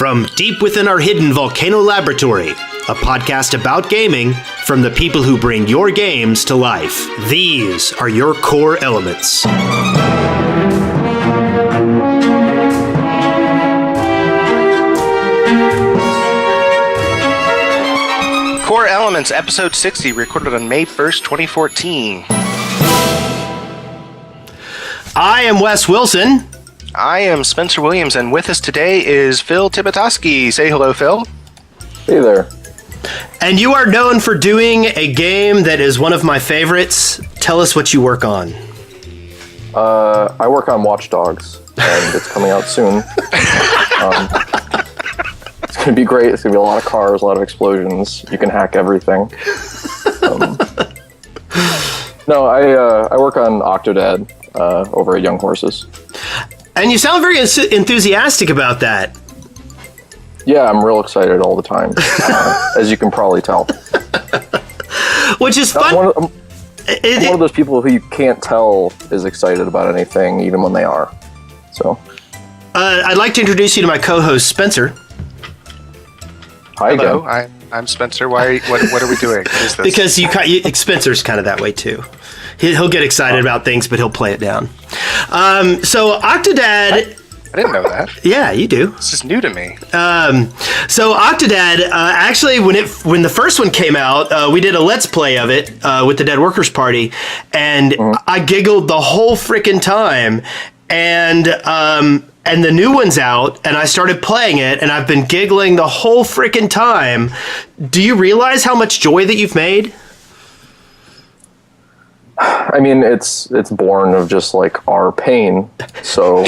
From deep within our hidden volcano laboratory, a podcast about gaming from the people who bring your games to life. These are your core elements. Core Elements, episode 60, recorded on May 1st, 2014. I am Wes Wilson. I am Spencer Williams, and with us today is Phil Tibitoski. Say hello, Phil. Hey there. And you are known for doing a game that is one of my favorites. Tell us what you work on. I work on Watch Dogs, and it's coming out soon. It's going to be great. It's going to be a lot of cars, a lot of explosions. You can hack everything. No, I work on Octodad over at Young Horses. And you sound very enthusiastic about that. Yeah, I'm real excited all the time, as you can probably tell. Which is fun. I'm one of those people who you can't tell is excited about anything, even when they are. So, I'd like to introduce you to my co-host, Spencer. Hi Hello, again. I'm Spencer. What are we doing? What is this? Because Spencer's kind of that way too. He'll get excited about things, but he'll play it down. So Octodad... I didn't know that. Yeah, you do. This is new to me. So Octodad, actually, when the first one came out, we did a Let's Play of it with the Dead Workers Party, and I giggled the whole freaking time. And the new one's out, and I started playing it, and I've been giggling the whole freaking time. Do you realize how much joy that you've made? I mean, it's born of just like our pain. So,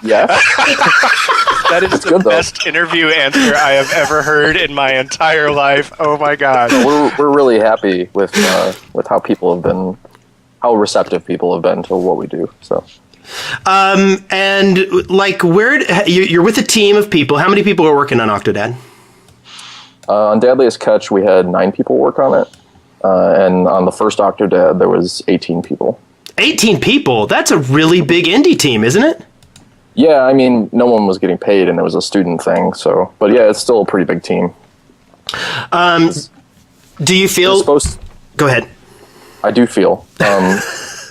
yeah, That is the best interview answer I have ever heard in my entire life. Oh my god! So we're really happy with how people have been, how receptive people have been to what we do. So, and like, you're with a team of people. How many people are working on Octodad? On Deadliest Catch, we had 9 people work on it. And on the first Octodad, there was 18 people. 18 people? That's a really big indie team, isn't it? Yeah, I mean, no one was getting paid, and it was a student thing. So, but yeah, it's still a pretty big team. Do you feel? Go ahead. I do feel.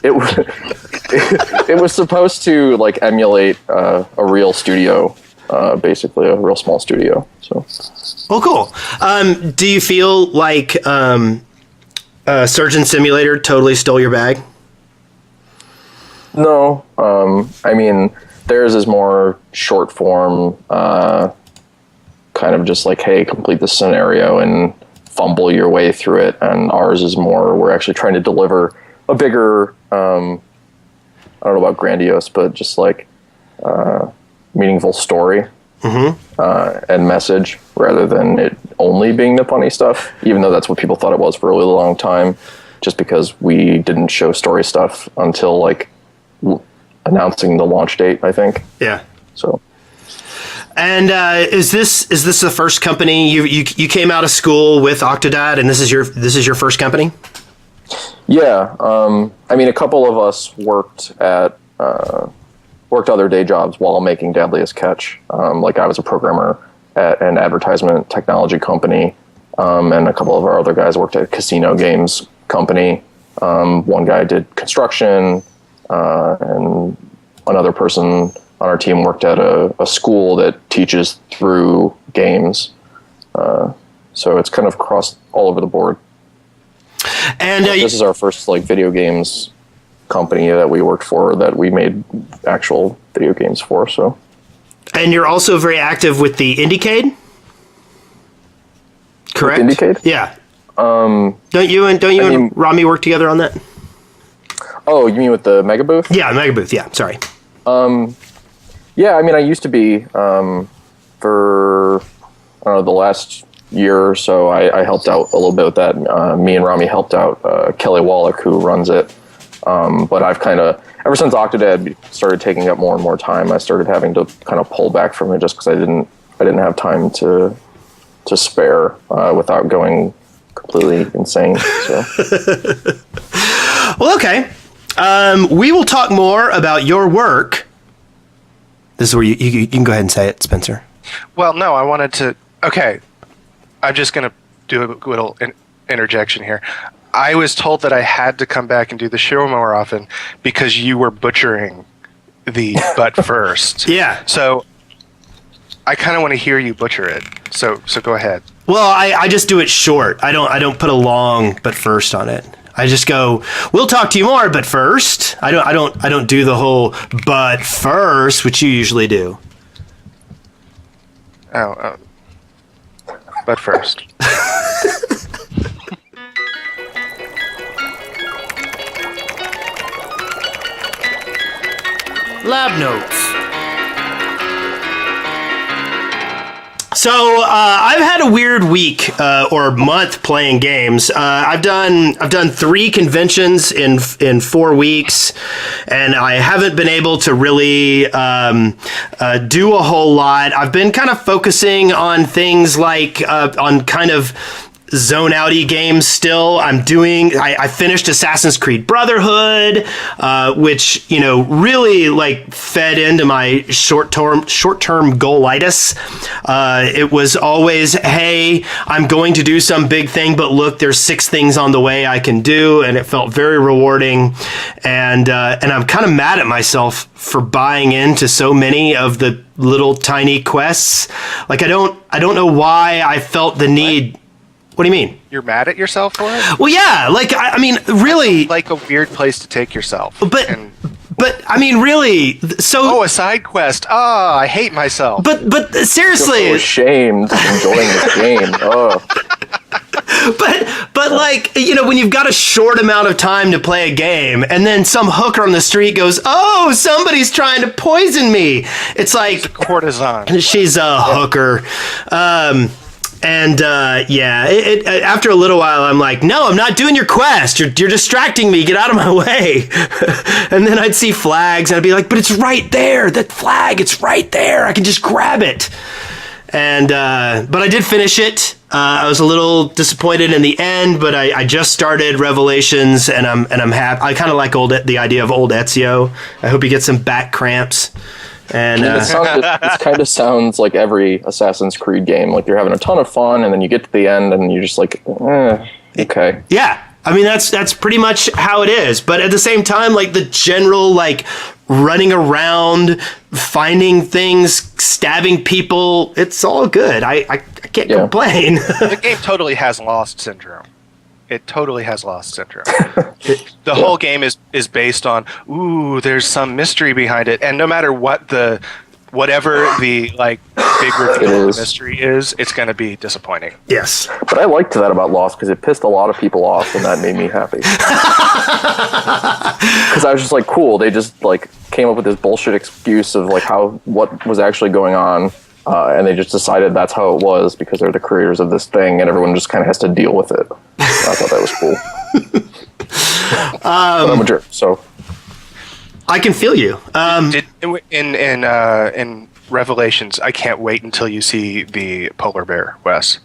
It was supposed to like emulate a real studio, basically a real small studio. So. Well, cool. Do you feel like Surgeon Simulator totally stole your bag? No, I mean, theirs is more short form, kind of just like, hey, complete the scenario and fumble your way through it. And ours is more, we're actually trying to deliver a bigger, I don't know about grandiose, but just like meaningful story. And message rather than it only being the funny stuff, even though that's what people thought it was for a really long time, just because we didn't show story stuff until like announcing the launch date, I think. Yeah. So. And is this the first company you came out of school with Octodad, and this is your first company? Yeah. I mean, a couple of us worked other day jobs while making Deadliest Catch. Like I was a programmer at an advertisement technology company, and a couple of our other guys worked at a casino games company. One guy did construction, and another person on our team worked at a school that teaches through games. So it's kind of crossed all over the board. And this is our first like video games company that we worked for that we made actual video games for. So, and you're also very active with the Indiecade, correct? With Indiecade? Yeah. Don't you and Rami work together on that? Oh, you mean with the Mega Booth? Yeah, Mega Booth. Yeah, sorry. Yeah, I mean, I used to be for the last year or so. I helped out a little bit with that. Me and Rami helped out Kelly Wallach, who runs it. But I've kind of, ever since Octodad started taking up more and more time, I started having to kind of pull back from it just because I didn't have time to spare without going completely insane. So. Well, okay. We will talk more about your work This is where you can go ahead and say it, Spencer. Well, no, I wanted to. Okay, I'm just gonna do a little interjection here. I was told that I had to come back and do the show more often because you were butchering the "but first." Yeah. So I kind of want to hear you butcher it. So go ahead. Well, I just do it short. I don't put a long "but first" on it. I just go, "We'll talk to you more, but first." I don't do the whole "but first," which you usually do. Oh, but first. Lab notes. So I've had a weird week or month playing games. I've done 3 conventions in 4 weeks, and I haven't been able to really do a whole lot. I've been kind of focusing on things like on kind of zone outy games still. I finished Assassin's Creed Brotherhood, which, really like fed into my short-term goalitis. It was always, hey, I'm going to do some big thing, but look, there's 6 things on the way I can do, and it felt very rewarding. And I'm kind of mad at myself for buying into so many of the little tiny quests. Like I don't know why I felt the need. What do you mean? You're mad at yourself for it? Well, yeah. Like, I mean, really. Like a weird place to take yourself. But I mean, really. So. Oh, a side quest. Ah, I hate myself. But seriously. I'm so ashamed of enjoying this game. Oh. But like, when you've got a short amount of time to play a game, and then some hooker on the street goes, "Oh, somebody's trying to poison me." It's like she's a courtesan. She's a hooker. After a little while, I'm like, "No, I'm not doing your quest. You're distracting me. Get out of my way." And then I'd see flags, and I'd be like, "But it's right there. That flag, it's right there. I can just grab it." And but I did finish it. I was a little disappointed in the end, but I just started Revelations, and I'm happy. I kind of like the idea of old Ezio. I hope he gets some back cramps. And it kind of sounds like every Assassin's Creed game. Like you're having a ton of fun, and then you get to the end, and you're just like, okay. Yeah, I mean that's pretty much how it is. But at the same time, like the general like running around, finding things, stabbing people, it's all good. I can't complain. The game totally has Lost syndrome. It totally has Lost syndrome. The whole game is based on, there's some mystery behind it, and no matter whatever the like big reveal of the mystery is, it's going to be disappointing. Yes, but I liked that about Lost because it pissed a lot of people off, and that made me happy. Because I was just like, cool. They just like came up with this bullshit excuse of like what was actually going on. And they just decided that's how it was because they're the creators of this thing, and everyone just kind of has to deal with it. I thought that was cool. But I'm a jerk, so I can feel you. In Revelations, I can't wait until you see the polar bear, Wes.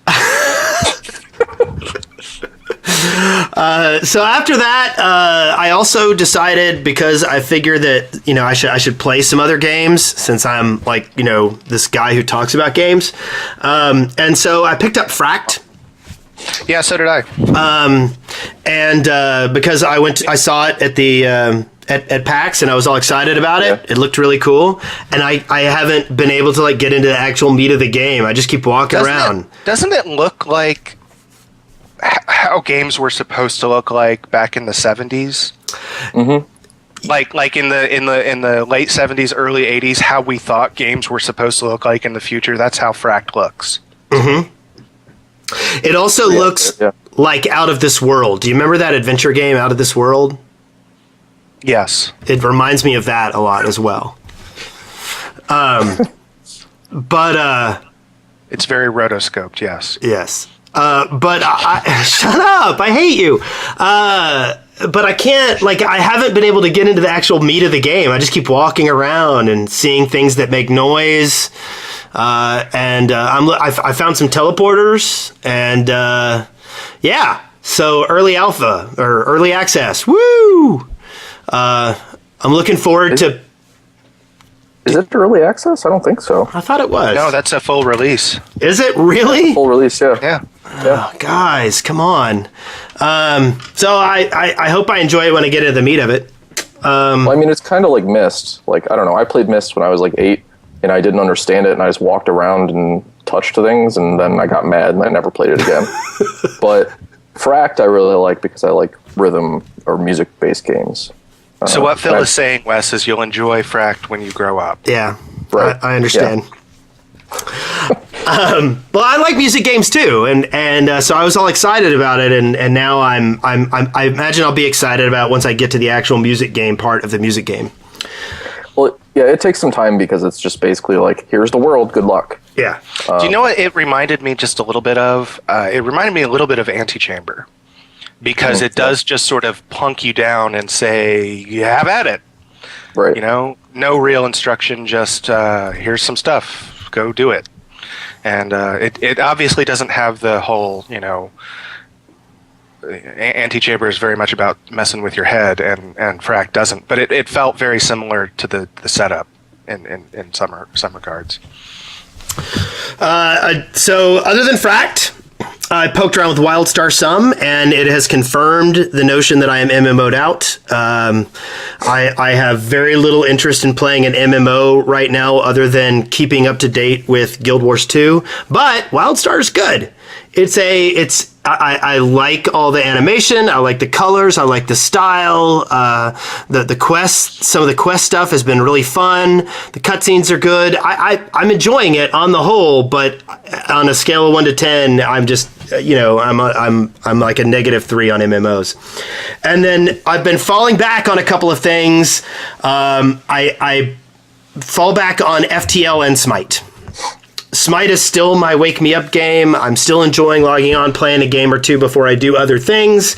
So after that, I also decided, because I figured that I should play some other games since I'm like this guy who talks about games, and so I picked up Fracked. Yeah, so did I. Because I saw it at the at PAX, and I was all excited about it. Yeah. It looked really cool, and I haven't been able to like get into the actual meat of the game. I just keep walking around. Doesn't it look like how games were supposed to look like back in the 70s? Mm-hmm. Like in the late 70s, early 80s, how we thought games were supposed to look like in the future. That's how Fracked looks. Mm-hmm. It also looks like Out of This World. Do you remember that adventure game, Out of This World? Yes. It reminds me of that a lot as well. But it's very rotoscoped, yes. Yes. But shut up! I hate you. But I can't. Like, I haven't been able to get into the actual meat of the game. I just keep walking around and seeing things that make noise. I found some teleporters, and So early alpha or early access. Woo! I'm looking forward to. Is it early access? I don't think so. I thought it was. No, that's a full release. Is it really? Full release, yeah. Yeah. Oh, guys, come on. So I hope I enjoy it when I get into the meat of it. Well, I mean, it's kind of like Myst. Like, I don't know. I played Myst when I was like 8, and I didn't understand it, and I just walked around and touched things, and then I got mad, and I never played it again. But Fract I really like because I like rhythm or music-based games. So what Phil is saying, Wes, is you'll enjoy Fract when you grow up. Yeah, Right. I understand. Yeah. Well, I like music games too, and so I was all excited about it, and now I imagine I'll be excited about it once I get to the actual music game part of the music game. Well, yeah, it takes some time because it's just basically like, here's the world, good luck. Yeah. Do you know what it reminded me just a little bit of? It reminded me a little bit of Antichamber. Because it does just sort of plunk you down and say, you have at it. Right. You know, no real instruction, just here's some stuff, go do it. And it obviously doesn't have the whole, you know, Antichamber is very much about messing with your head, and Fract doesn't. But it felt very similar to the setup in some regards. So other than Fract, I poked around with WildStar some, and it has confirmed the notion that I am MMO'd out. I have very little interest in playing an MMO right now other than keeping up to date with Guild Wars 2, but WildStar is good. I like all the animation. I like the colors. I like the style. The quests, some of the quest stuff has been really fun. The cutscenes are good. I'm enjoying it on the whole, but on a scale of 1 to 10, I'm just, I'm like a -3 on MMOs. And then I've been falling back on a couple of things. I fall back on FTL and Smite. Smite is still my wake me up game. I'm still enjoying logging on, playing a game or two before I do other things.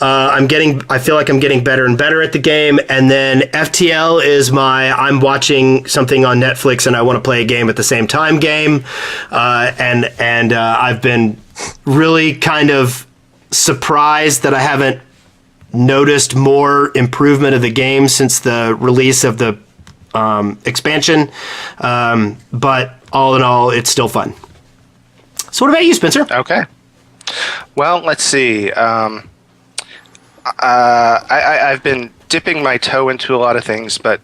I feel like I'm getting better and better at the game. And then FTL is I'm watching something on Netflix and I want to play a game at the same time game. And I've been really kind of surprised that I haven't noticed more improvement of the game since the release of the expansion. But all in all, it's still fun. So what about you, Spencer? Okay. Well, let's see. I've been dipping my toe into a lot of things, but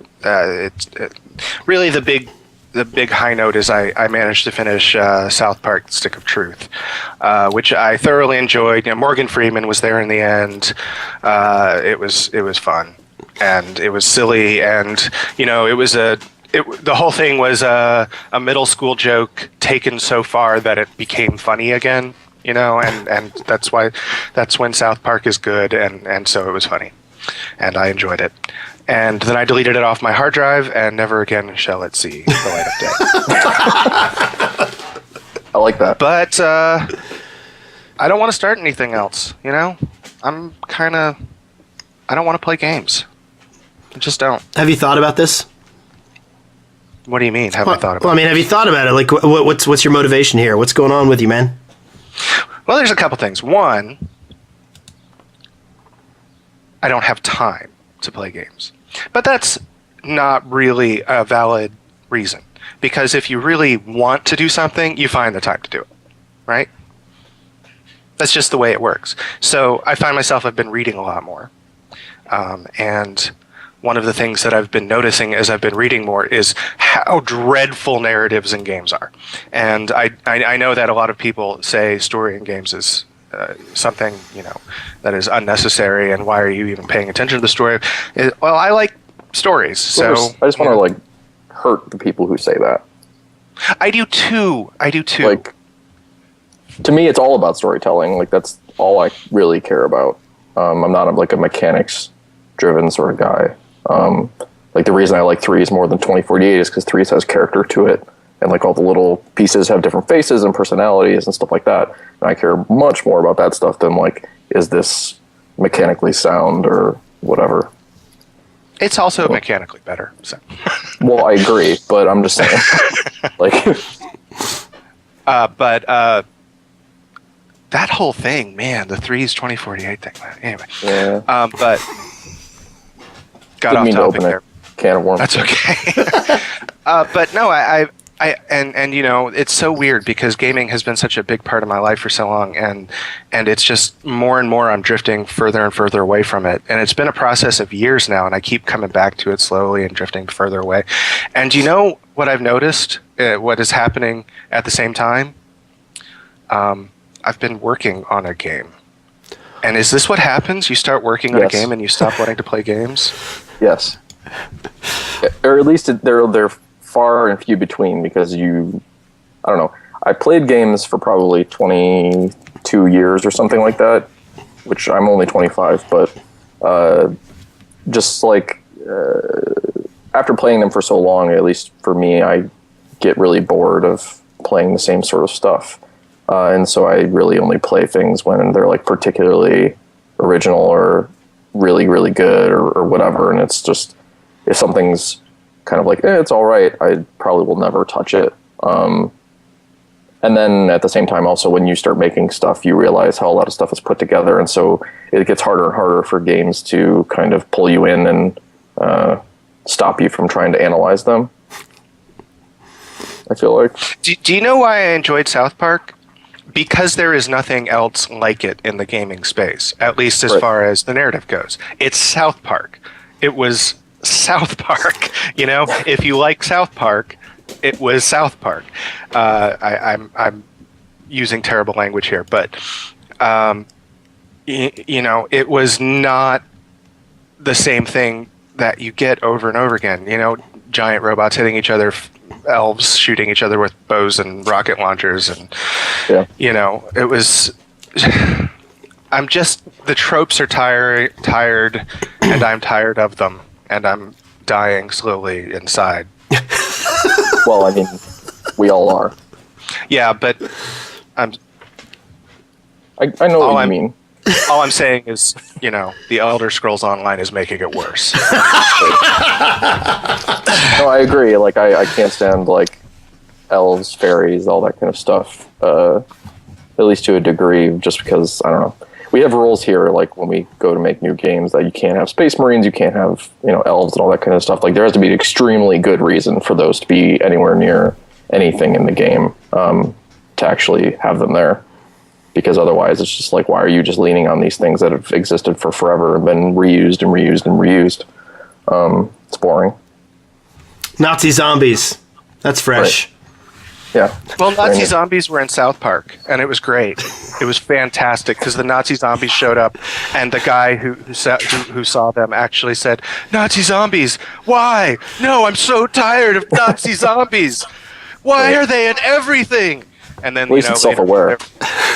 really the big high note is I managed to finish South Park: Stick of Truth, which I thoroughly enjoyed. You know, Morgan Freeman was there in the end. It was fun, and it was silly, and the whole thing was a middle school joke taken so far that it became funny again, and that's when South Park is good, and so it was funny, and I enjoyed it. And then I deleted it off my hard drive, and never again shall it see the light of day. I like that. But I don't want to start anything else, I don't want to play games. I just don't. Have you thought about this? What do you mean? Have I thought about it? Well, I mean, have you thought about it? Like, what's your motivation here? What's going on with you, man? Well, there's a couple things. One, I don't have time to play games. But that's not really a valid reason. Because if you really want to do something, you find the time to do it. Right? That's just the way it works. So I find myself, I've been reading a lot more. And one of the things that I've been noticing as I've been reading more is how dreadful narratives in games are. And I know that a lot of people say story in games is something, that is unnecessary, and why are you even paying attention to the story? Well, I like stories, so... I just want to, hurt the people who say that. I do too. Like, to me, it's all about storytelling. Like, that's all I really care about. I'm not a mechanics-driven sort of guy. The reason I like Threes more than 2048 is because Threes has character to it, and all the little pieces have different faces and personalities and stuff like that. And I care much more about that stuff than is this mechanically sound or whatever. It's also mechanically better. So. Well, I agree, but I'm just saying. That whole thing, man, the Threes 2048 thing. Anyway, yeah. but got off topic there. Can of worms. That's okay. But no, and you know, it's so weird because gaming has been such a big part of my life for so long, and it's just more and more I'm drifting further and further away from it, and it's been a process of years now, and I keep coming back to it slowly and drifting further away. And you know what I've noticed? What is happening at the same time? I've been working on a game. And is this what happens? You start working on a game and you stop wanting to play games? Yes. Or at least they're far and few between because I don't know. I played games for probably 22 years or something like that, which I'm only 25, but just like after playing them for so long, at least for me, I get really bored of playing the same sort of stuff. And so I really only play things when they're like particularly original or really, really good or whatever. And it's just, if something's kind of like, it's all right, I probably will never touch it. And then at the same time, also when you start making stuff, you realize how a lot of stuff is put together. And so it gets harder and harder for games to kind of pull you in and stop you from trying to analyze them. I feel like. Do you know why I enjoyed South Park? Because there is nothing else like it in the gaming space, at least as far as the narrative goes. It's South Park. It was South Park. You know, if you like South Park, it was South Park. I'm using terrible language here, but you know, it was not the same thing that you get over and over again. You know, giant robots hitting each other, elves shooting each other with bows and rocket launchers, and you know, it was. I'm just, the tropes are tired, and I'm tired of them, and I'm dying slowly inside. Well, I mean, we all are. Yeah, but I know what you mean. All I'm saying is, you know, the Elder Scrolls Online is making it worse. No, I agree. Like, I can't stand, like, elves, fairies, all that kind of stuff. At least to a degree, just because, I don't know. We have rules here, like, when we go to make new games, that you can't have Space Marines, you can't have, you know, elves and all that kind of stuff. Like, there has to be an extremely good reason for those to be anywhere near anything in the game, to actually have them there. Because otherwise it's just like, why are you just leaning on these things that have existed for forever and been reused and reused and reused? It's boring. Nazi zombies. That's fresh. Right. Yeah. Well, Nazi zombies were in South Park, and it was great. It was fantastic because the Nazi zombies showed up, and the guy who saw them actually said, "Nazi zombies, why? No, I'm so tired of Nazi zombies. Why are they in everything?" And then, at least it's self-aware.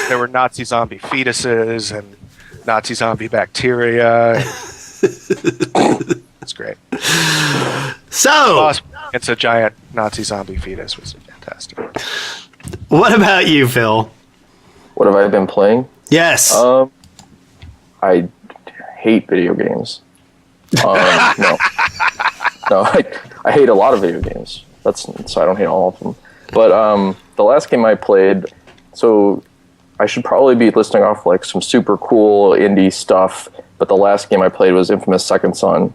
There were Nazi zombie fetuses and Nazi zombie bacteria. It's great. So, it's a giant Nazi zombie fetus. Was fantastic. What about you, Phil? What have I been playing? Yes. I hate video games. No, I hate a lot of video games. So I don't hate all of them. But the last game I played, so I should probably be listing off like some super cool indie stuff, but the last game I played was Infamous Second Son,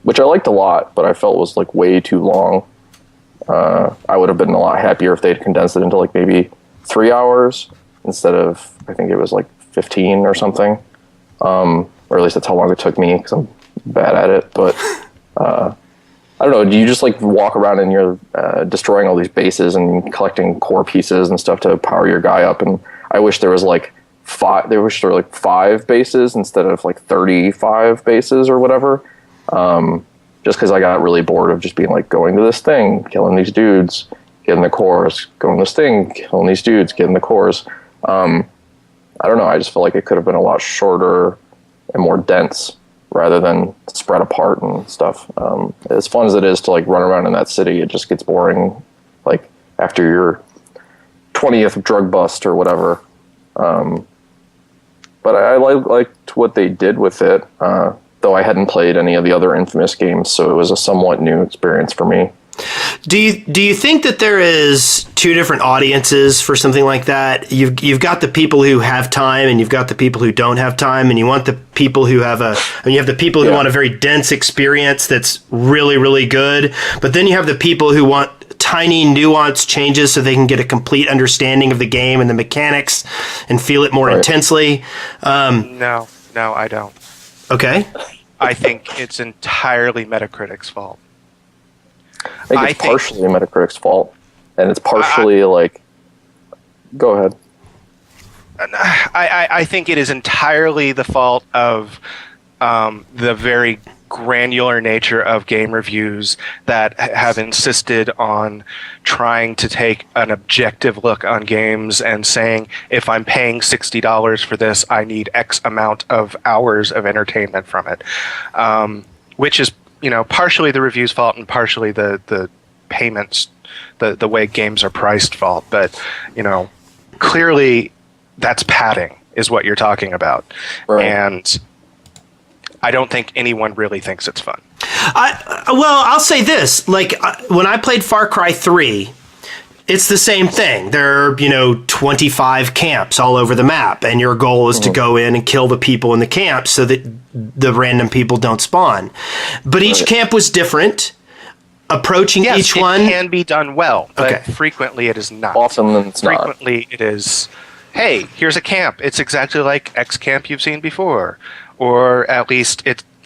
which I liked a lot, but I felt was like way too long. I would have been a lot happier if they'd condensed it into like maybe 3 hours instead of, I think it was like 15 or something. Or at least that's how long it took me because I'm bad at it, but I don't know, do you just like walk around and you're destroying all these bases and collecting core pieces and stuff to power your guy up? And I wish there was like five bases instead of like 35 bases or whatever. Just because I got really bored of just being like going to this thing, killing these dudes, getting the cores, going to this thing, killing these dudes, getting the cores. I don't know, I just feel like it could have been a lot shorter and more dense, rather than spread apart and stuff. As fun as it is to like run around in that city, it just gets boring like after your 20th drug bust or whatever. But I liked what they did with it, though I hadn't played any of the other Infamous games, so it was a somewhat new experience for me. Do you think that there is two different audiences for something like that? You've got the people who have time, and you've got the people who don't have time, and you want the people who have you have the people who want a very dense experience that's really, really good, but then you have the people who want tiny nuanced changes so they can get a complete understanding of the game and the mechanics and feel it more intensely. No, I don't. Okay. I think it's entirely Metacritic's fault. I think it's partially Metacritic's fault, and it's partially go ahead. I think it is entirely the fault of the very granular nature of game reviews that have insisted on trying to take an objective look on games and saying, if I'm paying $60 for this, I need X amount of hours of entertainment from it, which is partially the review's fault and partially the payments, the way games are priced fault. But clearly that's padding is what you're talking about, and I don't think anyone really thinks it's fun. I'll say this: when I played Far Cry 3, it's the same thing. There are 25 camps all over the map, and your goal is to go in and kill the people in the camps so that the random people don't spawn. But each camp was different. Approaching each one can be done well, but frequently it is not. Often it's not. Frequently it is, hey, here's a camp. It's exactly like X camp you've seen before. Or at least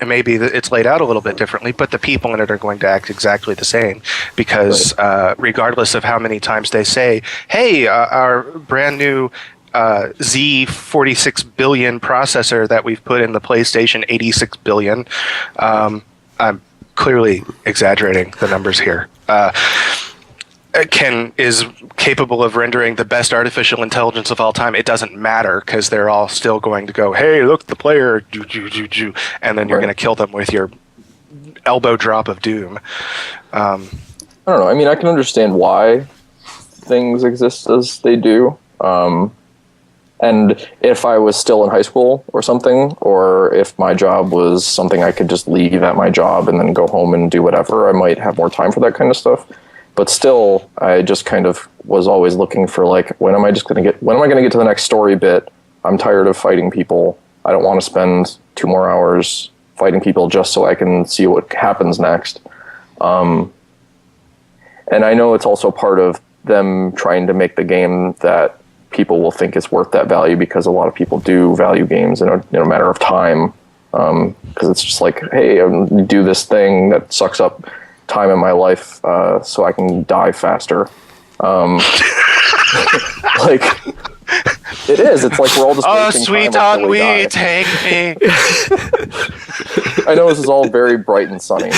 maybe it's laid out a little bit differently, but the people in it are going to act exactly the same because regardless of how many times they say, hey, our brand new Z46 billion processor that we've put in the PlayStation 86 billion, I'm clearly exaggerating the numbers here, is capable of rendering the best artificial intelligence of all time. It doesn't matter because they're all still going to go, hey, look, the player, and then you're going to kill them with your elbow drop of doom. I don't know. I mean, I can understand why things exist as they do. And if I was still in high school or something, or if my job was something I could just leave at my job and then go home and do whatever, I might have more time for that kind of stuff. But still, I just kind of was always looking for when am I going to get to the next story bit? I'm tired of fighting people. I don't want to spend 2 more hours fighting people just so I can see what happens next. And I know it's also part of them trying to make the game that people will think is worth that value, because a lot of people do value games in a matter of time. Because it's just hey, do this thing that sucks up time in my life so I can die faster. It is. It's we're all just wasting sweet time ennui, take me. I know this is all very bright and sunny.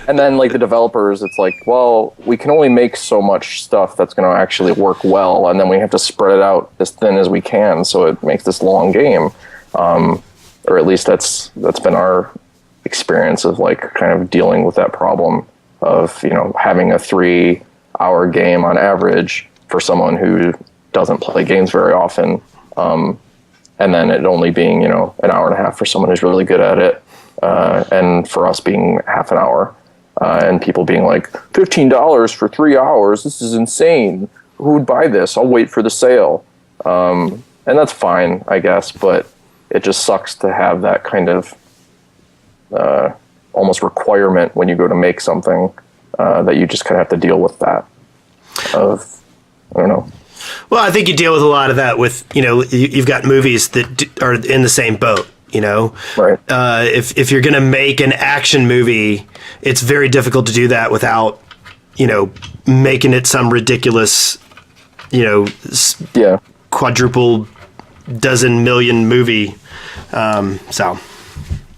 And then the developers, it's well, we can only make so much stuff that's going to actually work well, and then we have to spread it out as thin as we can, so it makes this long game. Or at least that's been our experience of kind of dealing with that problem of having a 3-hour game on average for someone who doesn't play games very often, and then it only being an hour and a half for someone who's really good at it, and for us being half an hour, and people being $15 for 3 hours, this is insane, who would buy this, I'll wait for the sale. And that's fine, I guess, but it just sucks to have that kind of almost requirement when you go to make something, that you just kind of have to deal with that. I don't know. Well, I think you deal with a lot of that with, you've got movies that are in the same boat, Right. If you're going to make an action movie, it's very difficult to do that without, making it some ridiculous, quadruple dozen million movie.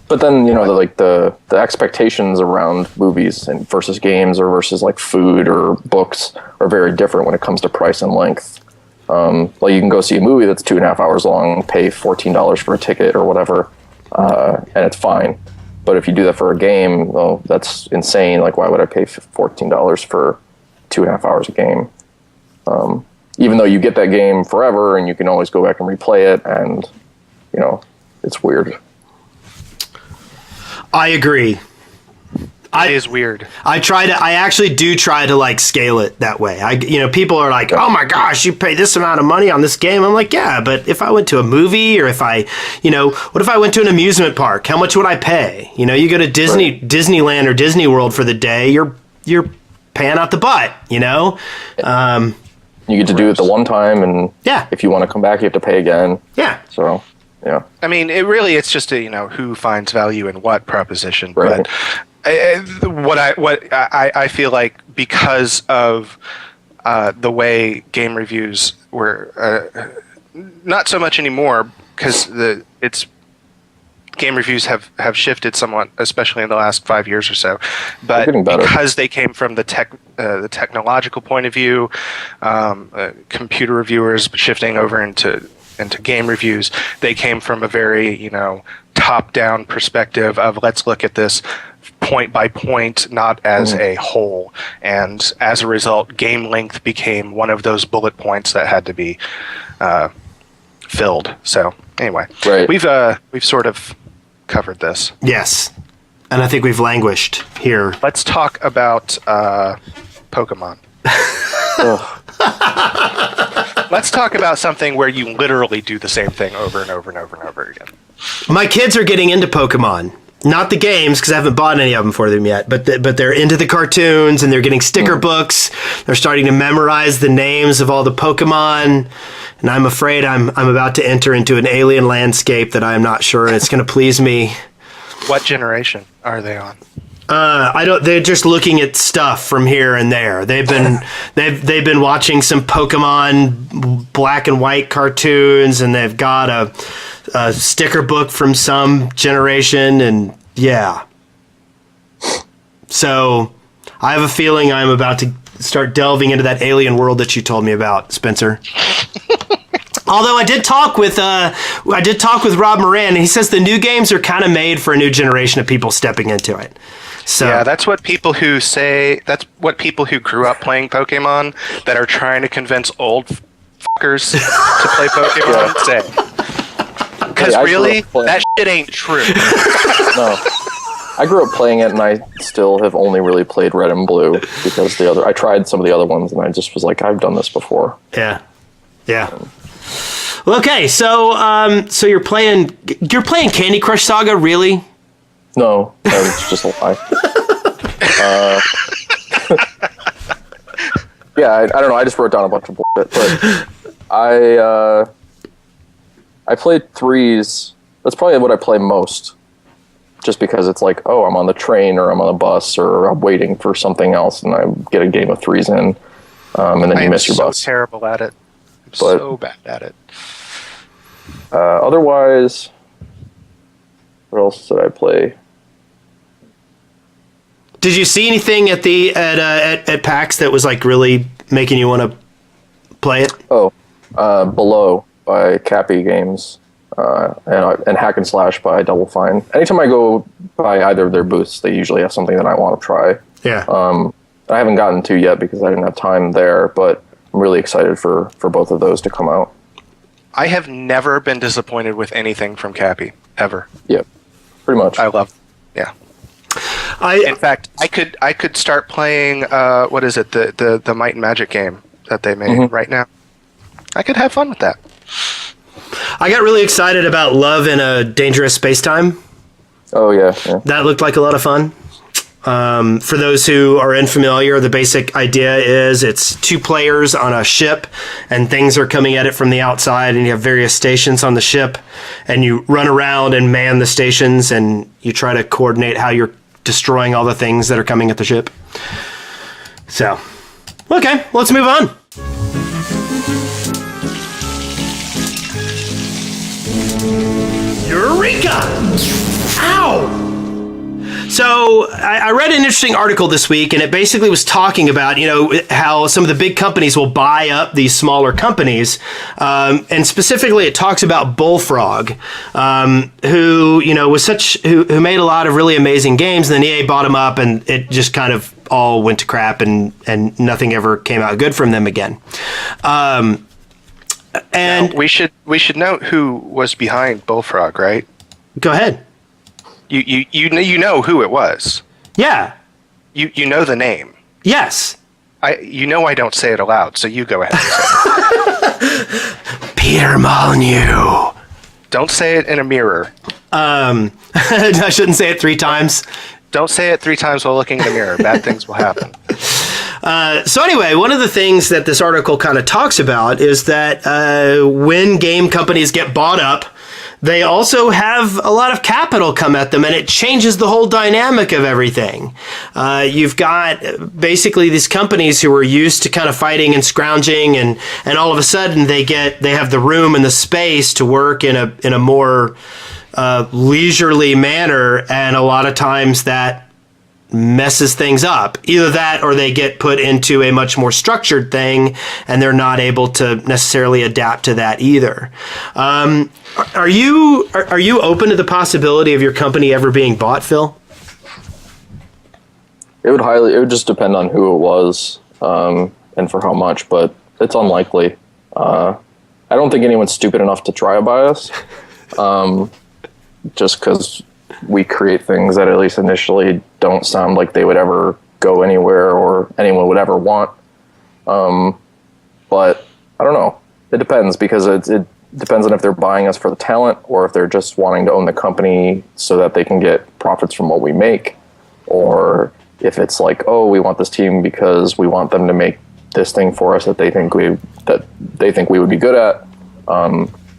But then, the expectations around movies and versus games or versus food or books are very different when it comes to price and length. You can go see a movie that's 2.5 hours long, pay $14 for a ticket or whatever, and it's fine. But if you do that for a game, well, that's insane. Why would I pay $14 for 2.5 hours a game? Even though you get that game forever and you can always go back and replay it, and, it's weird. I agree. It is weird. I actually do try to like scale it that way. People are like, oh my gosh, you pay this amount of money on this game. I'm like, yeah, but if I went to a movie or if what if I went to an amusement park? How much would I pay? You go to Disneyland or Disney World for the day, you're paying out the butt, You get to do it the one time, and if you want to come back, you have to pay again. Yeah. So, yeah. I mean, it's just a, who finds value in what proposition. Right. But I feel like because of the way game reviews were, not so much anymore, because game reviews have shifted somewhat, especially in the last 5 years or so. But because they came from the technological point of view, computer reviewers shifting over into game reviews, they came from a very top-down perspective of let's look at this point by point, not as a whole. And as a result, game length became one of those bullet points that had to be filled. So anyway, we've sort of covered this. Yes, and I think we've languished here. Let's talk about Pokemon. Let's talk about something where you literally do the same thing over and over and over and over again. My kids are getting into Pokemon. Not the games, because I haven't bought any of them for them yet, but they're into the cartoons, and they're getting sticker books. They're starting to memorize the names of all the Pokemon, and I'm afraid I'm about to enter into an alien landscape that I'm not sure it's going to please me. What generation are they on? They're just looking at stuff from here and there. They've been watching some Pokemon black and white cartoons, and they've got a sticker book from some generation, and yeah. So I have a feeling I'm about to start delving into that alien world that you told me about, Spencer. Although I did talk with Rob Moran, and he says the new games are kind of made for a new generation of people stepping into it. So yeah, that's what people who grew up playing Pokemon that are trying to convince old fuckers to play Pokemon say. Because really, that shit ain't true. No. I grew up playing it, and I still have only really played Red and Blue, because I tried some of the other ones, and I just was like, I've done this before. Yeah. Well, okay, so you're playing Candy Crush Saga, really? No, it's just a lie. Yeah, I don't know. I just wrote down a bunch of bullshit, but I played threes. That's probably what I play most, just because it's like, oh, I'm on the train, or I'm on the bus, or I'm waiting for something else, and I get a game of threes in, and then you miss your bus. I'm terrible at it. So bad at it. Otherwise, what else did I play? Did you see anything at PAX that was like really making you want to play it? Oh, Below by Cappy Games, and Hack and Slash by Double Fine. Anytime I go by either of their booths, they usually have something that I want to try. Yeah. I haven't gotten to yet because I didn't have time there, but I'm really excited for both of those to come out. I have never been disappointed with anything from Cappy, ever. Yeah, pretty much. I love, yeah. In fact, I could start playing what is it, the Might and Magic game that they made right now. I could have fun with that. I got really excited about Love in a Dangerous Spacetime. Oh yeah. That looked like a lot of fun. For those who are unfamiliar, the basic idea is it's two players on a ship, and things are coming at it from the outside, and you have various stations on the ship, and you run around and man the stations, and you try to coordinate how you're destroying all the things that are coming at the ship. So, okay, let's move on. Eureka! Ow! So I read an interesting article this week, and it basically was talking about, how some of the big companies will buy up these smaller companies. And specifically, it talks about Bullfrog, who made a lot of really amazing games, and then EA bought them up, and it just kind of all went to crap, and nothing ever came out good from them again. And now, we should note who was behind Bullfrog, right? Go ahead. You know who it was. Yeah. You know the name. Yes. I don't say it aloud, so you go ahead and say it. Peter Molyneux. Don't say it in a mirror. I shouldn't say it 3 times. Don't say it 3 times while looking in the mirror. Bad things will happen. So anyway, one of the things that this article kind of talks about is that when game companies get bought up, they also have a lot of capital come at them, and it changes the whole dynamic of everything. You've got basically these companies who are used to kind of fighting and scrounging, and all of a sudden they have the room and the space to work in a more leisurely manner, and a lot of times that messes things up. Either that or they get put into a much more structured thing and they're not able to necessarily adapt to that either. Are you open to the possibility of your company ever being bought, Phil? It would just depend on who it was and for how much, but it's unlikely. I don't think anyone's stupid enough to try to buy us, just because we create things that at least initially don't sound like they would ever go anywhere or anyone would ever want. But I don't know. It depends, because it depends on if they're buying us for the talent or if they're just wanting to own the company so that they can get profits from what we make, or if it's like, oh, we want this team because we want them to make this thing for us that they think we would be good at.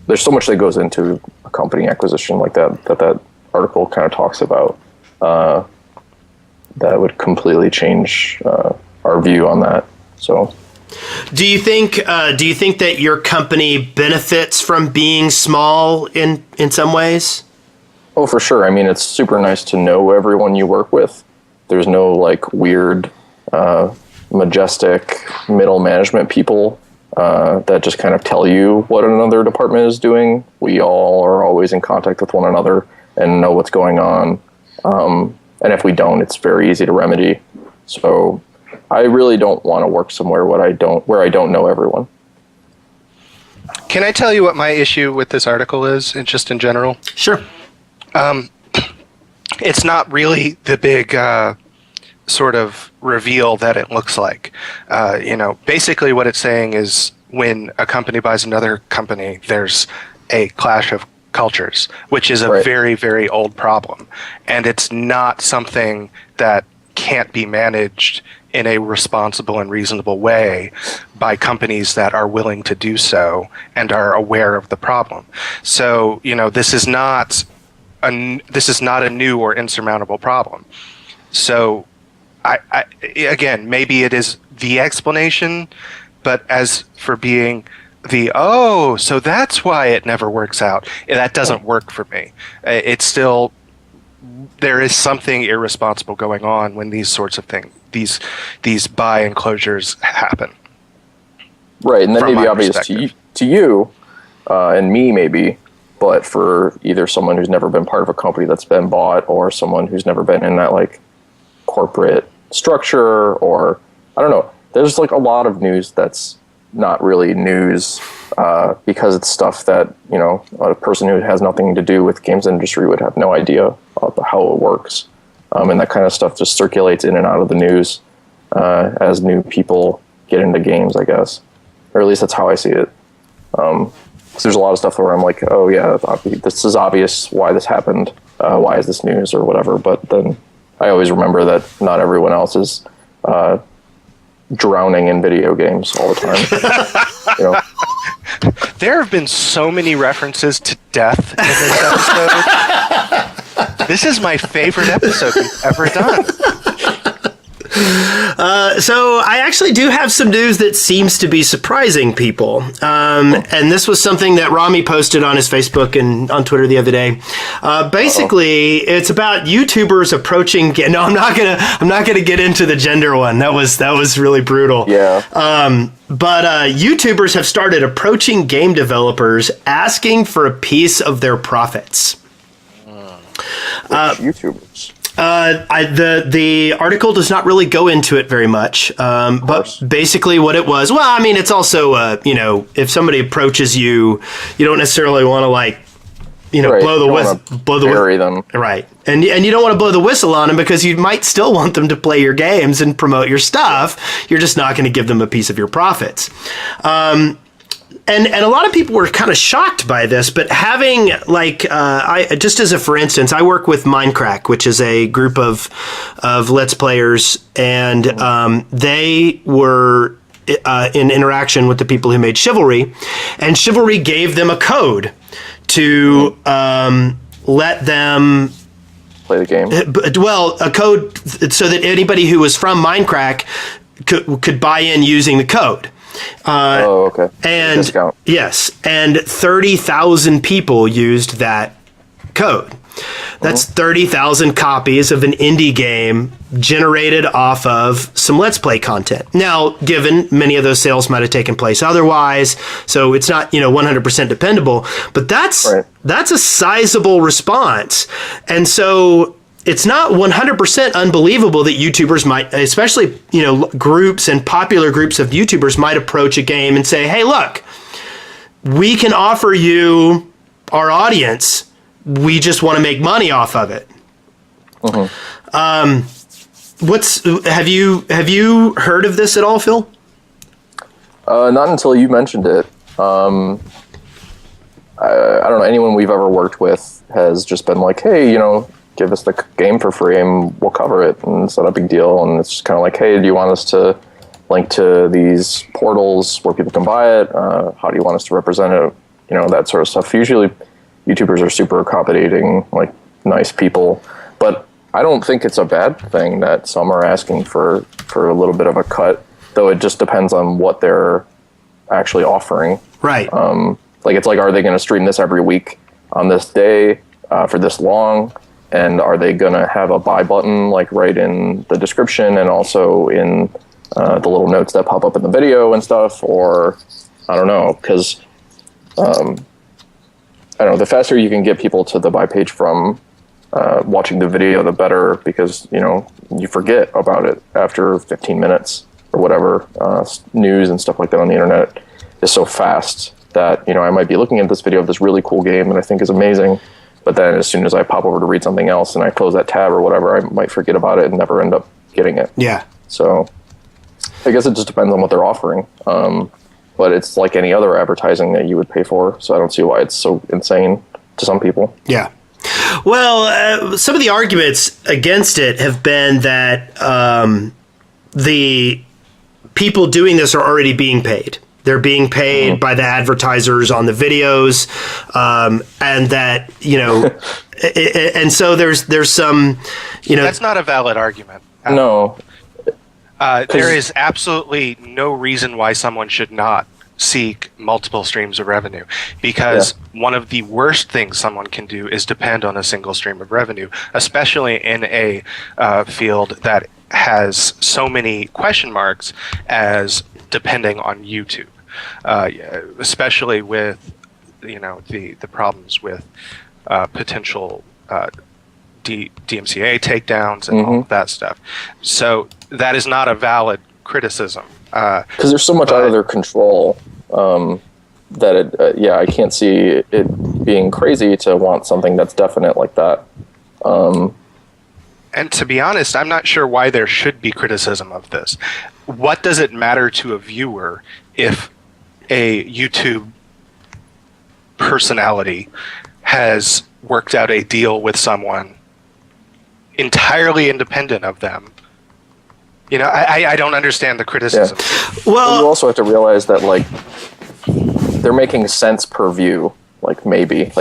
There's so much that goes into a company acquisition like that article kind of talks about, that would completely change our view on that. So, do you think that your company benefits from being small in some ways? Oh, for sure. I mean, it's super nice to know everyone you work with. There's no like weird, majestic middle management people that just kind of tell you what another department is doing. We all are always in contact with one another and know what's going on. And if we don't, it's very easy to remedy. So I really don't want to work somewhere where I don't know everyone. Can I tell you what my issue with this article is, just in general? Sure. It's not really the big sort of reveal that it looks like. Basically what it's saying is when a company buys another company, there's a clash of cultures, which is a very, very old problem. And it's not something that can't be managed in a responsible and reasonable way by companies that are willing to do so and are aware of the problem. So, this is not a new or insurmountable problem. So, again, maybe it is the explanation, but as for being so that's why it never works out, that doesn't work for me. It's still, there is something irresponsible going on when these sorts of things, these buy and closures happen. Right, and that may be obvious to you and me maybe, but for either someone who's never been part of a company that's been bought, or someone who's never been in that like corporate structure, or I don't know. There's like a lot of news that's not really news because it's stuff that a person who has nothing to do with games industry would have no idea about how it works, and that kind of stuff just circulates in and out of the news as new people get into games, I guess, or at least that's how I see it. So there's a lot of stuff where I'm like, oh yeah, this is obvious why this happened. Why is this news or whatever? But then I always remember that not everyone else is drowning in video games all the time. There have been so many references to death in this episode. This is my favorite episode we've ever done. So I actually do have some news that seems to be surprising people. And this was something that Rami posted on his Facebook and on Twitter the other day. Basically, it's about YouTubers approaching. No, I'm not gonna get into the gender one. That was really brutal. Yeah. But YouTubers have started approaching game developers asking for a piece of their profits. YouTubers. The article does not really go into it very much, but basically what it was, well, I mean, it's also, if somebody approaches you, you don't necessarily want to Right. blow the You don't whistle, wanna bury them. right? And you don't want to blow the whistle on them because you might still want them to play your games and promote your stuff. You're just not going to give them a piece of your profits. And a lot of people were kind of shocked by this, but having I just as a for instance, I work with Mindcrack, which is a group of Let's Players, and they were in interaction with the people who made Chivalry, and Chivalry gave them a code to let them Play the game. well, a code so that anybody who was from Mindcrack could buy in using the code. Okay. And discount. yes, and 30,000 people used that code. That's 30,000 copies of an indie game generated off of some Let's Play content. Now, given many of those sales might have taken place otherwise, so it's not 100% dependable, but that's a sizable response, and so it's not 100% unbelievable that YouTubers might, especially, groups and popular groups of YouTubers might approach a game and say, hey, look, we can offer you our audience. We just want to make money off of it. Have you heard of this at all, Phil? Not until you mentioned it. I don't know, anyone we've ever worked with has just been like, hey, give us the game for free and we'll cover it, and it's not a big deal. And it's kind of like, hey, do you want us to link to these portals where people can buy it? How do you want us to represent it? That sort of stuff. Usually YouTubers are super accommodating, like nice people, but I don't think it's a bad thing that some are asking for a little bit of a cut, though it just depends on what they're actually offering. Right. It's like, are they going to stream this every week on this day for this long? And are they going to have a buy button like right in the description and also in the little notes that pop up in the video and stuff? Or I don't know, because I don't know, the faster you can get people to the buy page from watching the video, the better, because you forget about it after 15 minutes or whatever. News and stuff like that on the internet is so fast that I might be looking at this video of this really cool game that I think is amazing, but then as soon as I pop over to read something else and I close that tab or whatever, I might forget about it and never end up getting it. Yeah. So I guess it just depends on what they're offering. But it's like any other advertising that you would pay for, so I don't see why it's so insane to some people. Yeah. Well, some of the arguments against it have been that the people doing this are already being paid. They're being paid by the advertisers on the videos, and that and so there's some That's not a valid argument. No. There is absolutely no reason why someone should not seek multiple streams of revenue, because one of the worst things someone can do is depend on a single stream of revenue, especially in a field that has so many question marks as depending on YouTube, especially with the problems with potential DMCA takedowns and all of that stuff. So that is not a valid criticism. Because there's so much out of their control that I can't see it being crazy to want something that's definite like that. And to be honest, I'm not sure why there should be criticism of this. What does it matter to a viewer if a YouTube personality has worked out a deal with someone entirely independent of them? I don't understand the criticism. Yeah. Well, you also have to realize that they're making cents per view, maybe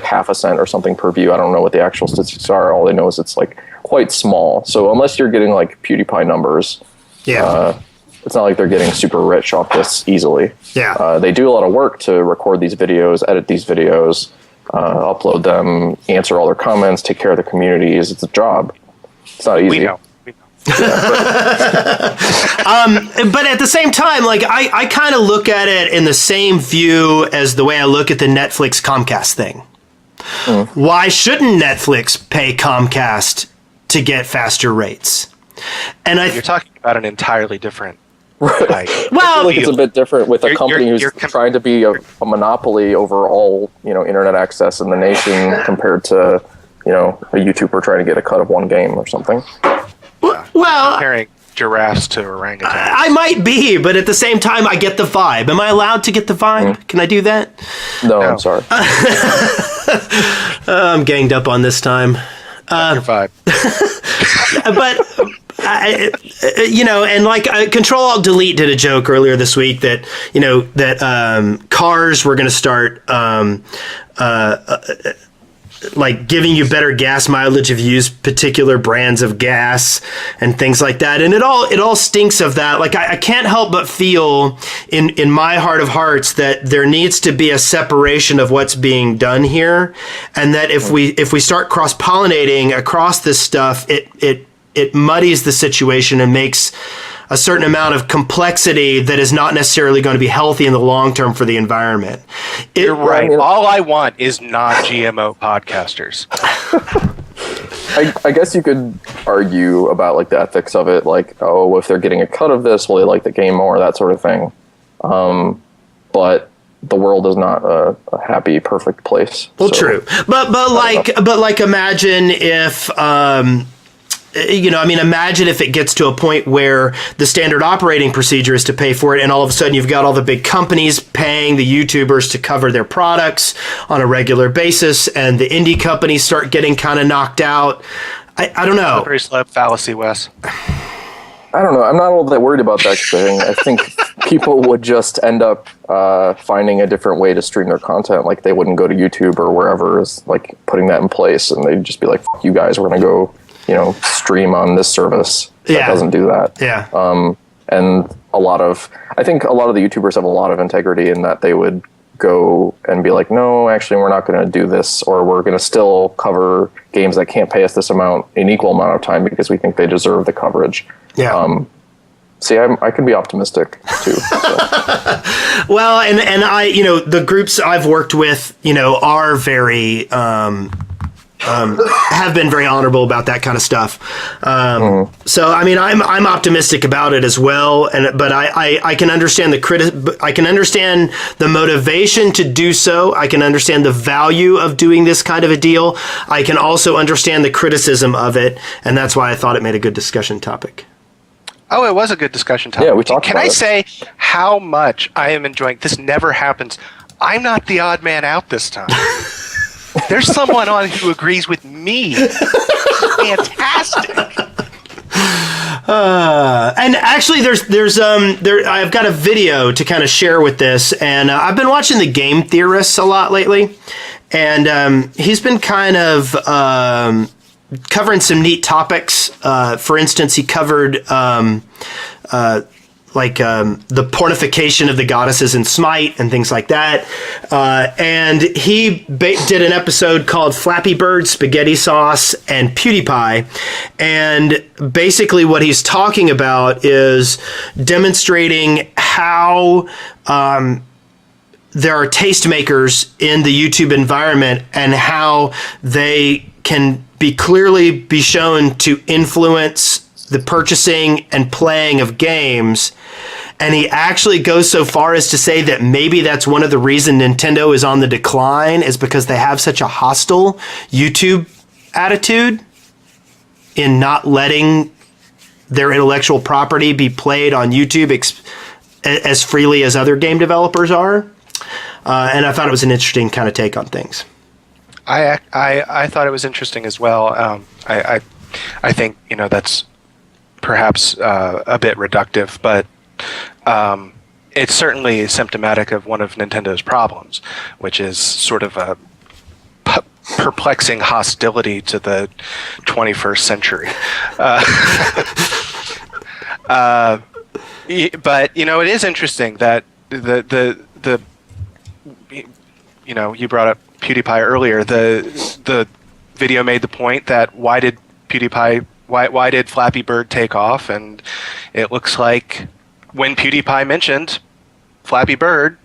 half a cent or something per view. I don't know what the actual statistics are. All I know is it's quite small. So unless you're getting PewDiePie numbers, it's not like they're getting super rich off this easily. Yeah. They do a lot of work to record these videos, edit these videos, upload them, answer all their comments, take care of the communities. It's a job. It's not easy. We know. But at the same time, I kind of look at it in the same view as the way I look at the Netflix Comcast thing. Why shouldn't Netflix pay Comcast to get faster rates? And you're talking about an entirely different Like, I Well, feel like it's a bit different with a company who's you're trying to be a monopoly over all, internet access in the nation compared to, a YouTuber trying to get a cut of one game or something. well, comparing giraffes to orangutans. I might be, but at the same time, I get the vibe. Am I allowed to get the vibe? Can I do that? No, I'm sorry. I'm ganged up on this time. Your vibe. But and like Control Alt Delete did a joke earlier this week that cars were going to start like giving you better gas mileage if you use particular brands of gas and things like that, and it all stinks of that. Like I can't help but feel in my heart of hearts that there needs to be a separation of what's being done here, and that if we start cross pollinating across this stuff, it muddies the situation and makes a certain amount of complexity that is not necessarily going to be healthy in the long term for the environment. You're right. All I want is non-GMO podcasters. I guess you could argue about like the ethics of it, like, oh, if they're getting a cut of this, will they like the game more, that sort of thing. But the world is not a happy, perfect place. Well, so, true, but like imagine if. Imagine if it gets to a point where the standard operating procedure is to pay for it, and all of a sudden you've got all the big companies paying the YouTubers to cover their products on a regular basis, and the indie companies start getting kind of knocked out. I don't know. Slippery slope fallacy, Wes. I don't know. I'm not all that worried about that thing. I think people would just end up finding a different way to stream their content. Like they wouldn't go to YouTube or wherever is like putting that in place, and they'd just be like, "Fuck you guys, we're gonna go." Stream on this service that doesn't do that. Yeah. And I think a lot of the YouTubers have a lot of integrity in that they would go and be like, no, actually, we're not going to do this, or we're going to still cover games that can't pay us this amount, an equal amount of time because we think they deserve the coverage. Yeah. See, I can be optimistic too. So. Well, and I, the groups I've worked with, are very, have been very honorable about that kind of stuff. So, I mean, I'm optimistic about it as well. But I can understand I can understand the motivation to do so. I can understand the value of doing this kind of a deal. I can also understand the criticism of it. And that's why I thought it made a good discussion topic. Oh, it was a good discussion topic. Yeah, we talked about it. Can I say how much I am enjoying? This never happens. I'm not the odd man out this time. There's someone on who agrees with me. Fantastic. And actually, I've got a video to kind of share with this, and I've been watching the Game Theorists a lot lately, and he's been kind of covering some neat topics. For instance, he covered the pornification of the goddesses in Smite and things like that. And he did an episode called Flappy Bird, Spaghetti Sauce, and PewDiePie. And basically what he's talking about is demonstrating how there are tastemakers in the YouTube environment and how they can clearly be shown to influence the purchasing and playing of games. And he actually goes so far as to say that maybe that's one of the reasons Nintendo is on the decline, is because they have such a hostile YouTube attitude in not letting their intellectual property be played on YouTube as freely as other game developers are. And I thought it was an interesting kind of take on things. I thought it was interesting as well. I think that's perhaps a bit reductive, but it's certainly symptomatic of one of Nintendo's problems, which is sort of a perplexing hostility to the 21st century. But it is interesting that the you brought up PewDiePie earlier. The video made the point that why did Flappy Bird take off? And it looks like when PewDiePie mentioned Flappy Bird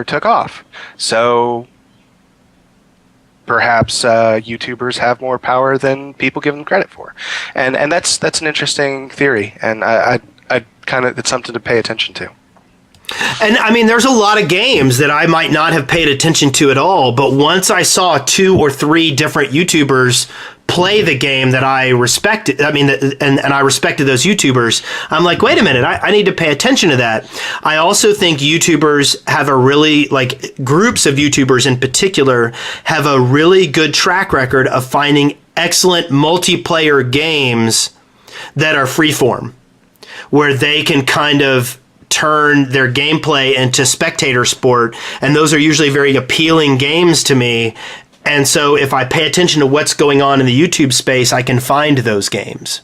took off. So perhaps YouTubers have more power than people give them credit for, and that's an interesting theory. And I'd it's something to pay attention to. And I mean, there's a lot of games that I might not have paid attention to at all, but once I saw 2 or 3 different YouTubers play the game that I respected, and I respected those YouTubers, I'm like, wait a minute, I need to pay attention to that. I also think YouTubers have a really, groups of YouTubers in particular, have a really good track record of finding excellent multiplayer games that are freeform, where they can kind of turn their gameplay into spectator sport, and those are usually very appealing games to me. And so if I pay attention to what's going on in the YouTube space, I can find those games.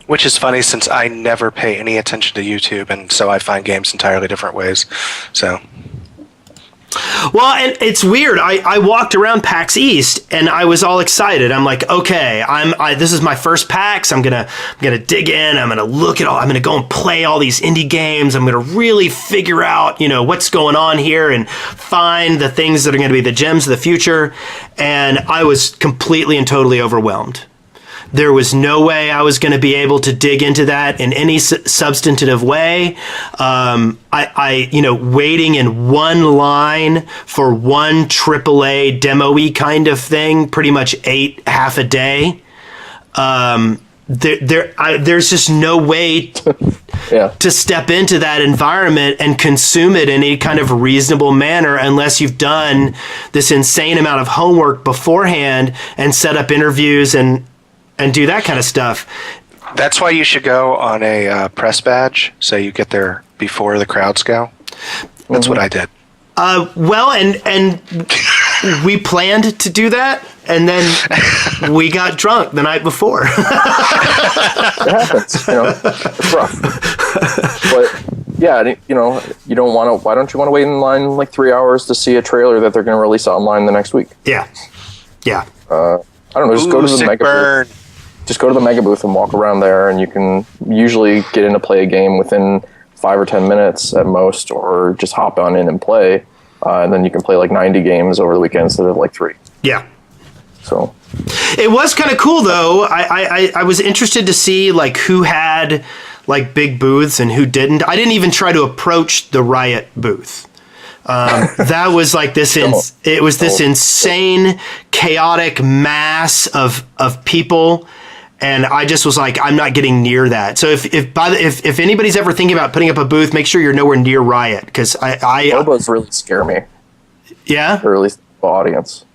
Which is funny, since I never pay any attention to YouTube, and so I find games entirely different ways. So, well, and it's weird. I walked around PAX East and I was all excited. I'm like, okay, this is my first PAX. I'm gonna dig in. I'm gonna look at all. I'm gonna go and play all these indie games. I'm gonna really figure out, what's going on here and find the things that are gonna be the gems of the future. And I was completely and totally overwhelmed. There was no way I was going to be able to dig into that in any substantive way. Waiting in one line for one AAA demo-y kind of thing pretty much ate half a day. There's just no way to step into that environment and consume it in any kind of reasonable manner unless you've done this insane amount of homework beforehand and set up interviews and do that kind of stuff. That's why you should go on a press badge, so you get there before the crowds go. That's what I did. Well, and we planned to do that, and then we got drunk the night before. It happens, it's rough. But yeah, you don't want to. Why don't you want to wait in line 3 hours to see a trailer that they're going to release online the next week? Yeah. I don't know. Just go to the mega booth. Just go to the mega booth and walk around there, and you can usually get in to play a game within 5 or 10 minutes at most, or just hop on in and play, and then you can play 90 games over the weekend instead of 3. Yeah. So it was kind of cool, though. I was interested to see who had big booths and who didn't. I didn't even try to approach the Riot booth. That was this insane, chaotic mass of people. And I just was like, I'm not getting near that. So if anybody's ever thinking about putting up a booth, make sure you're nowhere near Riot, because MOBAs really scare me. Yeah, or at least the audience.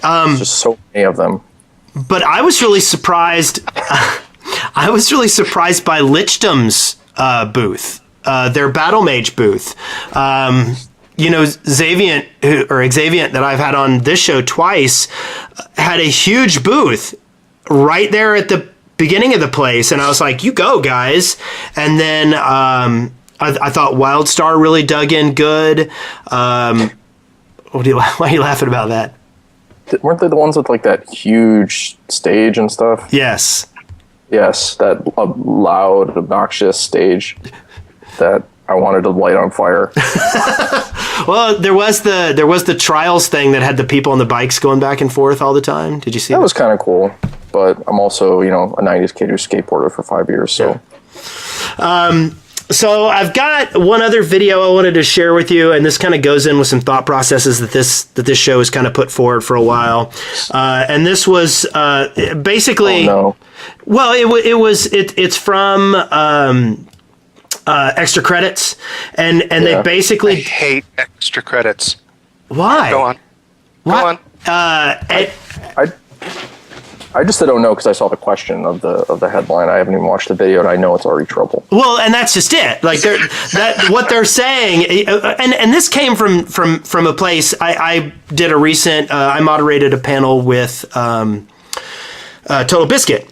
There's just so many of them. But I was really surprised. I was really surprised by Lichdom's booth, their Battle Mage booth. Xaviant that I've had on this show twice had a huge booth right there at the beginning of the place, and I was like, you go, guys. And then I thought WildStar really dug in good. Why are you laughing about that? Weren't they the ones with that huge stage and stuff? Yes, that loud, obnoxious stage that I wanted to light on fire. Well, there was the Trials thing that had the people on the bikes going back and forth all the time. Did you see that? That was kind of cool, but I'm also, a 90s kid who skateboarded for 5 years, so. Yeah. So I've got one other video I wanted to share with you, and this kind of goes in with some thought processes that this show has kind of put forward for a while. And this was basically. Oh, no. Well, it's from. Extra credits, and they basically. I hate extra credits. Why? Go on. What? Go on. I just don't know because I saw the question of the headline. I haven't even watched the video, and I know it's already trouble. Well, and that's just it. What they're saying, and this came from a place. I did a recent. I moderated a panel with Total Biscuit.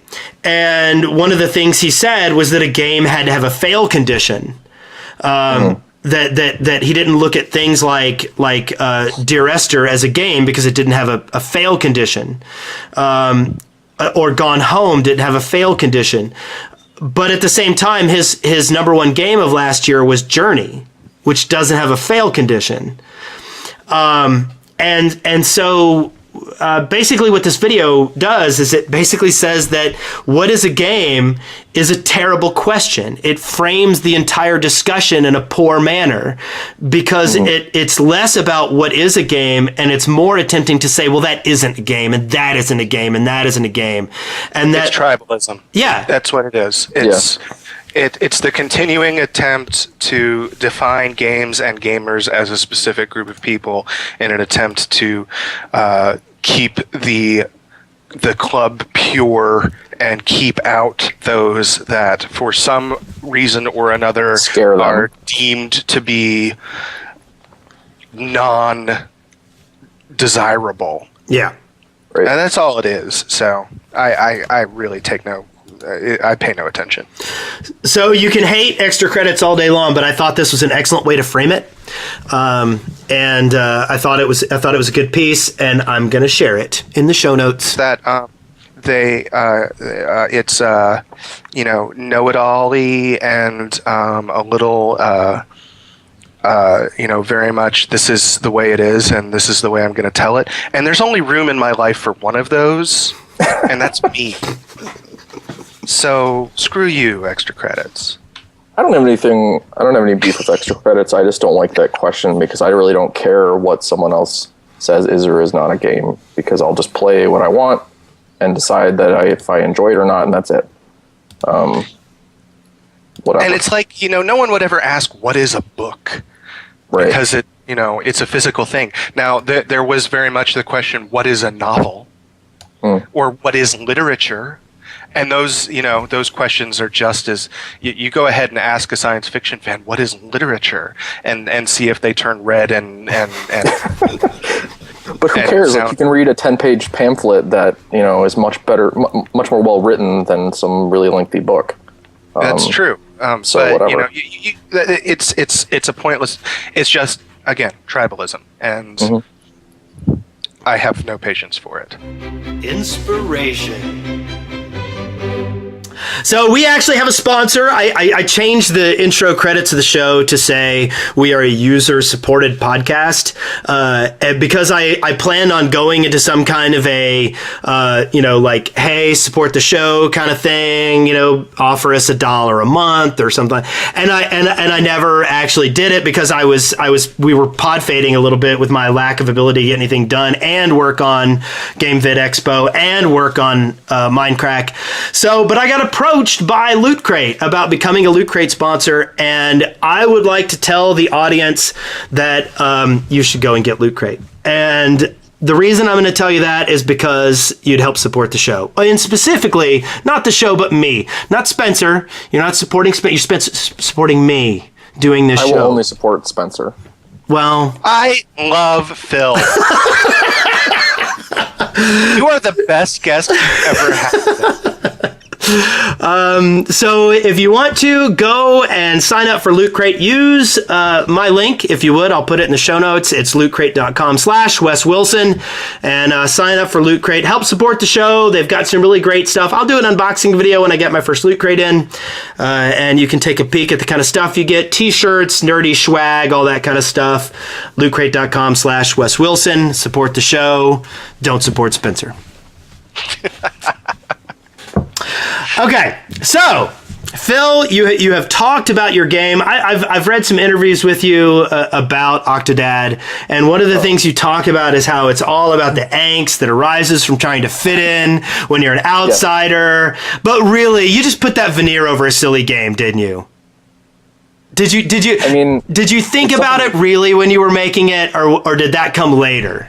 And one of the things he said was that a game had to have a fail condition. That he didn't look at things like Dear Esther as a game because it didn't have a fail condition. Or Gone Home didn't have a fail condition. But at the same time, his number one game of last year was Journey, which doesn't have a fail condition. And so basically what this video does is it basically says that what is a game is a terrible question. It frames the entire discussion in a poor manner because it's less about what is a game and it's more attempting to say, well, that isn't a game and that isn't a game and that isn't a game. And that, it's tribalism. Yeah. That's what it is. It's the continuing attempt to define games and gamers as a specific group of people in an attempt to keep the club pure and keep out those that, for some reason or another, are deemed to be non-desirable. Yeah. Right. And that's all it is. So I really I pay no attention. So you can hate extra credits all day long, but I thought this was an excellent way to frame it, and I thought it was a good piece, and I'm going to share it in the show notes. That it's know-it-all-y and a little very much this is the way it is and this is the way I'm going to tell it. And there's only room in my life for one of those, and that's me. So screw you, extra credits. I don't have any beef with extra credits. I just don't like that question because I really don't care what someone else says is or is not a game because I'll just play what I want and decide that if I enjoy it or not, and that's it. Whatever. And it's like, no one would ever ask what is a book, right? Because it's a physical thing. Now there was very much the question, what is a novel, or what is literature? And those questions are just as you go ahead and ask a science fiction fan, what is literature, and see if they turn red and. But who cares? Like, you can read a 10-page pamphlet that is much better, much more well written than some really lengthy book. That's true. So but whatever. It's a pointless. It's just, again, tribalism, and I have no patience for it. Inspiration. So we actually have a sponsor. I changed the intro credits of the show to say we are a user-supported podcast because I planned on going into some kind of a, like, hey, support the show kind of thing, offer us $1 a month or something. And I never actually did it because we were pod fading a little bit with my lack of ability to get anything done and work on Game Vid Expo and work on Mindcrack. But I got approached by Loot Crate about becoming a Loot Crate sponsor, and I would like to tell the audience that you should go and get Loot Crate. And the reason I'm going to tell you that is because you'd help support the show. And specifically, not the show, but me. Not Spencer. You're not supporting Spencer. You're supporting me doing this show. I will only support Spencer. Well, I love Phil. You are the best guest we've ever had. So if you want to go and sign up for Loot Crate, use my link, if you would. I'll put it in the show notes. It's lootcrate.com/Wes Wilson, and sign up for Loot Crate. Help support the show. They've got some really great stuff. I'll do an unboxing video when I get my first Loot Crate in, and you can take a peek at the kind of stuff you get. T-shirts, nerdy swag, all that kind of stuff. lootcrate.com/Wes Wilson. Support the show. Don't support Spencer. Okay, so Phil, you have talked about your game. I've read some interviews with you about Octodad, and one of the things you talk about is how it's all about the angst that arises from trying to fit in when you're an outsider. Yeah. But really, you just put that veneer over a silly game, didn't you? Did you? I mean, did you think about it really when you were making it, or did that come later?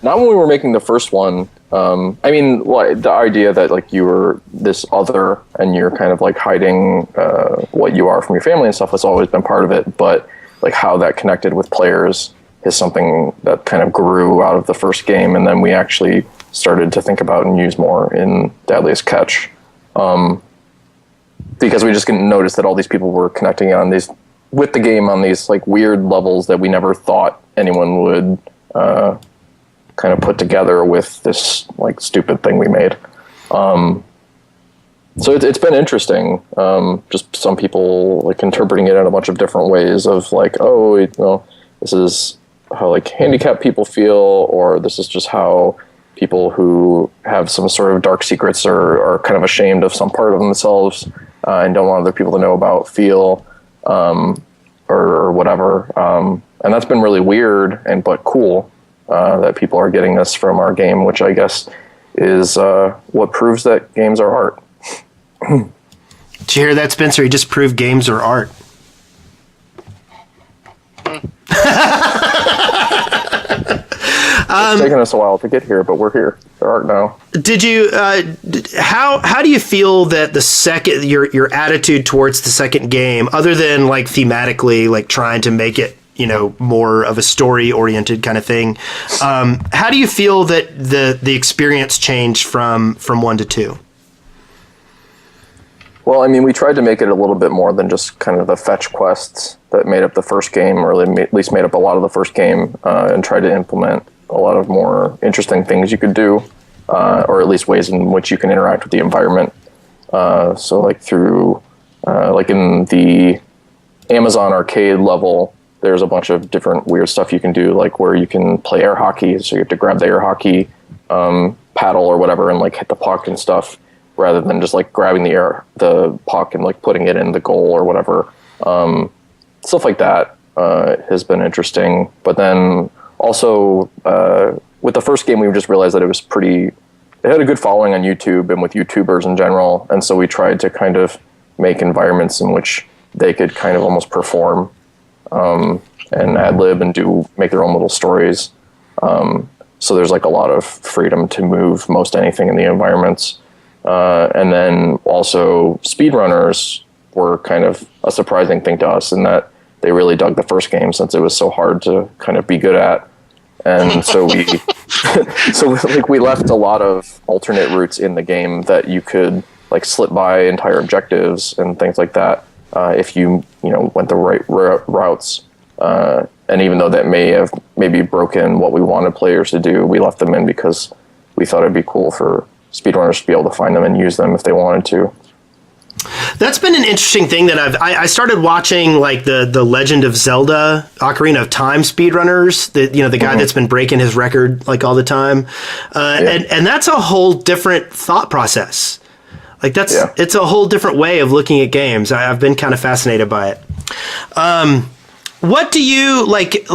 Not when we were making the first one. The idea that like you were this other and you're kind of like hiding what you are from your family and stuff has always been part of it. But like how that connected with players is something that kind of grew out of the first game, and then we actually started to think about and use more in Deadliest Catch, because we just noticed that all these people were connecting with the game on these like weird levels that we never thought anyone would kind of put together with this like stupid thing we made. So it's been interesting. Just some people like interpreting it in a bunch of different ways of like, this is how like handicapped people feel, or this is just how people who have some sort of dark secrets or are kind of ashamed of some part of themselves and don't want other people to know about feel or whatever. And that's been really weird but cool that people are getting this from our game, which I guess is what proves that games are art. Did you hear that, Spencer? He just proved games are art. It's taken us a while to get here, but we're here. They're art now. Did you? How do you feel that the second your attitude towards the second game, other than like thematically, like trying to make it more of a story oriented kind of thing? How do you feel that the experience changed from 1 to 2? Well, I mean, we tried to make it a little bit more than just kind of the fetch quests that made up the first game, or at least made up a lot of the first game, and tried to implement a lot of more interesting things you could do, or at least ways in which you can interact with the environment. So like through, like in the Amazon arcade level, there's a bunch of different weird stuff you can do, like where you can play air hockey. So you have to grab the air hockey paddle or whatever and like hit the puck and stuff, rather than just like grabbing the puck and like putting it in the goal or whatever. Stuff like that has been interesting. But then also with the first game, we just realized that it had a good following on YouTube and with YouTubers in general. And so we tried to kind of make environments in which they could kind of almost perform and ad lib and make their own little stories. So there's like a lot of freedom to move most anything in the environments. And then also speedrunners were kind of a surprising thing to us in that they really dug the first game since it was so hard to kind of be good at. And so we left a lot of alternate routes in the game that you could like slip by entire objectives and things like that if you went the right routes. And even though that may have maybe broken what we wanted players to do, we left them in because we thought it'd be cool for speedrunners to be able to find them and use them if they wanted to. That's been an interesting thing that I started watching, like the Legend of Zelda Ocarina of Time speedrunners. The guy that's been breaking his record like all the time, and that's a whole different thought process. Like it's a whole different way of looking at games. I've been kind of fascinated by it. What do you like?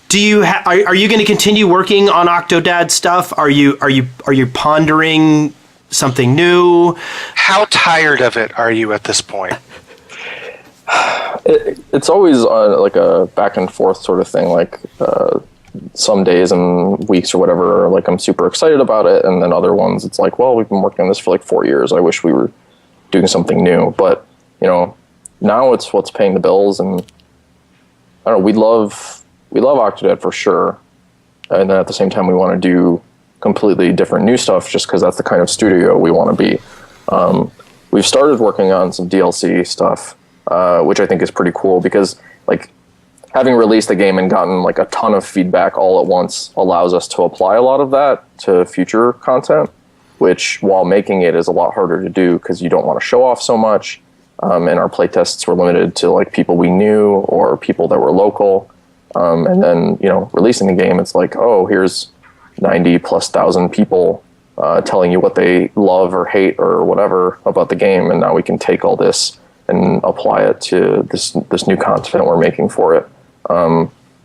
Do you are you going to continue working on Octodad stuff? Are you pondering something new? How tired of it are you at this point? It's always like a back and forth sort of thing. Like some days and weeks or whatever, like I'm super excited about it, and then other ones it's like, well, we've been working on this for like 4 years. I wish we were doing something new. But now it's what's paying the bills, and I don't know. We love Octodad for sure, and then at the same time we want to do completely different new stuff just because that's the kind of studio we want to be. We've started working on some DLC stuff, which I think is pretty cool because like having released the game and gotten like a ton of feedback all at once allows us to apply a lot of that to future content, which while making it is a lot harder to do because you don't want to show off so much. And our playtests were limited to like people we knew or people that were local. And then, releasing the game, it's like, oh, here's 90,000+ people telling you what they love or hate or whatever about the game. And now we can take all this and apply it to this new content we're making for it,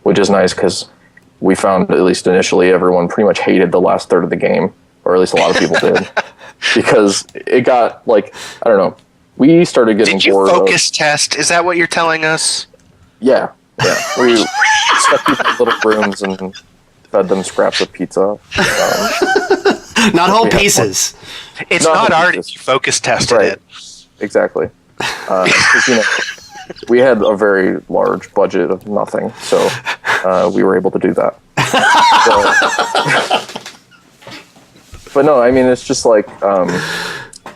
which is nice because we found, at least initially, everyone pretty much hated the last third of the game, or at least a lot of people did, because it got like, I don't know, we started getting bored. Did you focus test? Is that what you're telling us? Yeah. We stuck people in little rooms and fed them scraps of pizza. Not whole pieces. It's not art if you focus tested it. Exactly. We had a very large budget of nothing, so we were able to do that. But no, I mean, it's just like...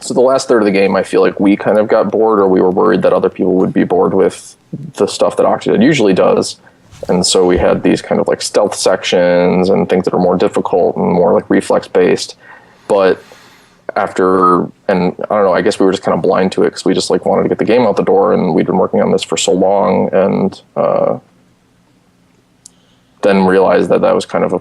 So the last third of the game, I feel like we kind of got bored, or we were worried that other people would be bored with the stuff that Octodad usually does. And so we had these kind of like stealth sections and things that are more difficult and more like reflex based. But and I don't know, I guess we were just kind of blind to it because we just like wanted to get the game out the door, and we'd been working on this for so long, and then realized that was kind of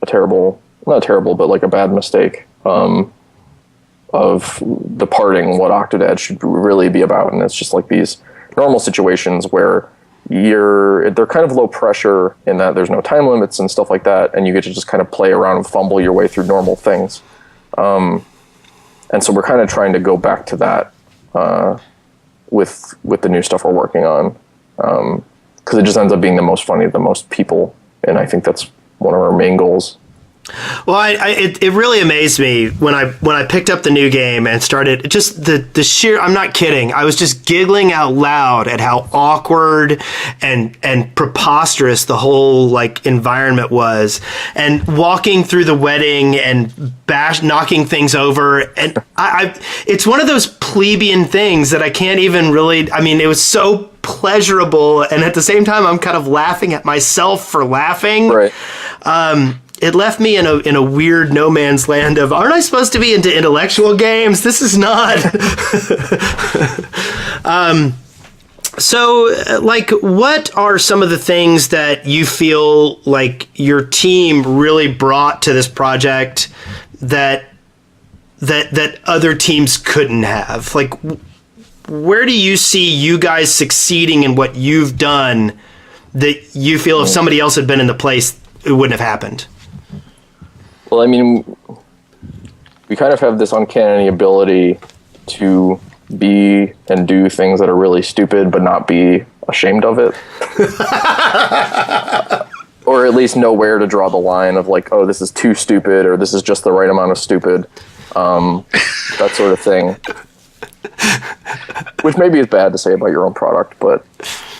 a terrible not terrible, but like a bad mistake of departing what Octodad should really be about. And it's just like these normal situations where they're kind of low pressure in that there's no time limits and stuff like that, and you get to just kind of play around and fumble your way through normal things. And so we're kind of trying to go back to that with the new stuff we're working on, because it just ends up being the most funny to the most people, and I think that's one of our main goals. Well, it really amazed me when I picked up the new game and started just the sheer, I'm not kidding, I was just giggling out loud at how awkward and preposterous the whole like environment was, and walking through the wedding and knocking things over, and it's one of those plebeian things that I can't even really, I mean, it was so pleasurable, and at the same time I'm kind of laughing at myself for laughing. Right. It left me in a weird no man's land of, aren't I supposed to be into intellectual games? This is not. So, like, what are some of the things that you feel like your team really brought to this project that other teams couldn't have? Like, where do you see you guys succeeding in what you've done that you feel if somebody else had been in the place, it wouldn't have happened? Well, I mean, we kind of have this uncanny ability to be and do things that are really stupid, but not be ashamed of it. Or at least know where to draw the line of like, oh, this is too stupid, or this is just the right amount of stupid. That sort of thing. Which maybe is bad to say about your own product, but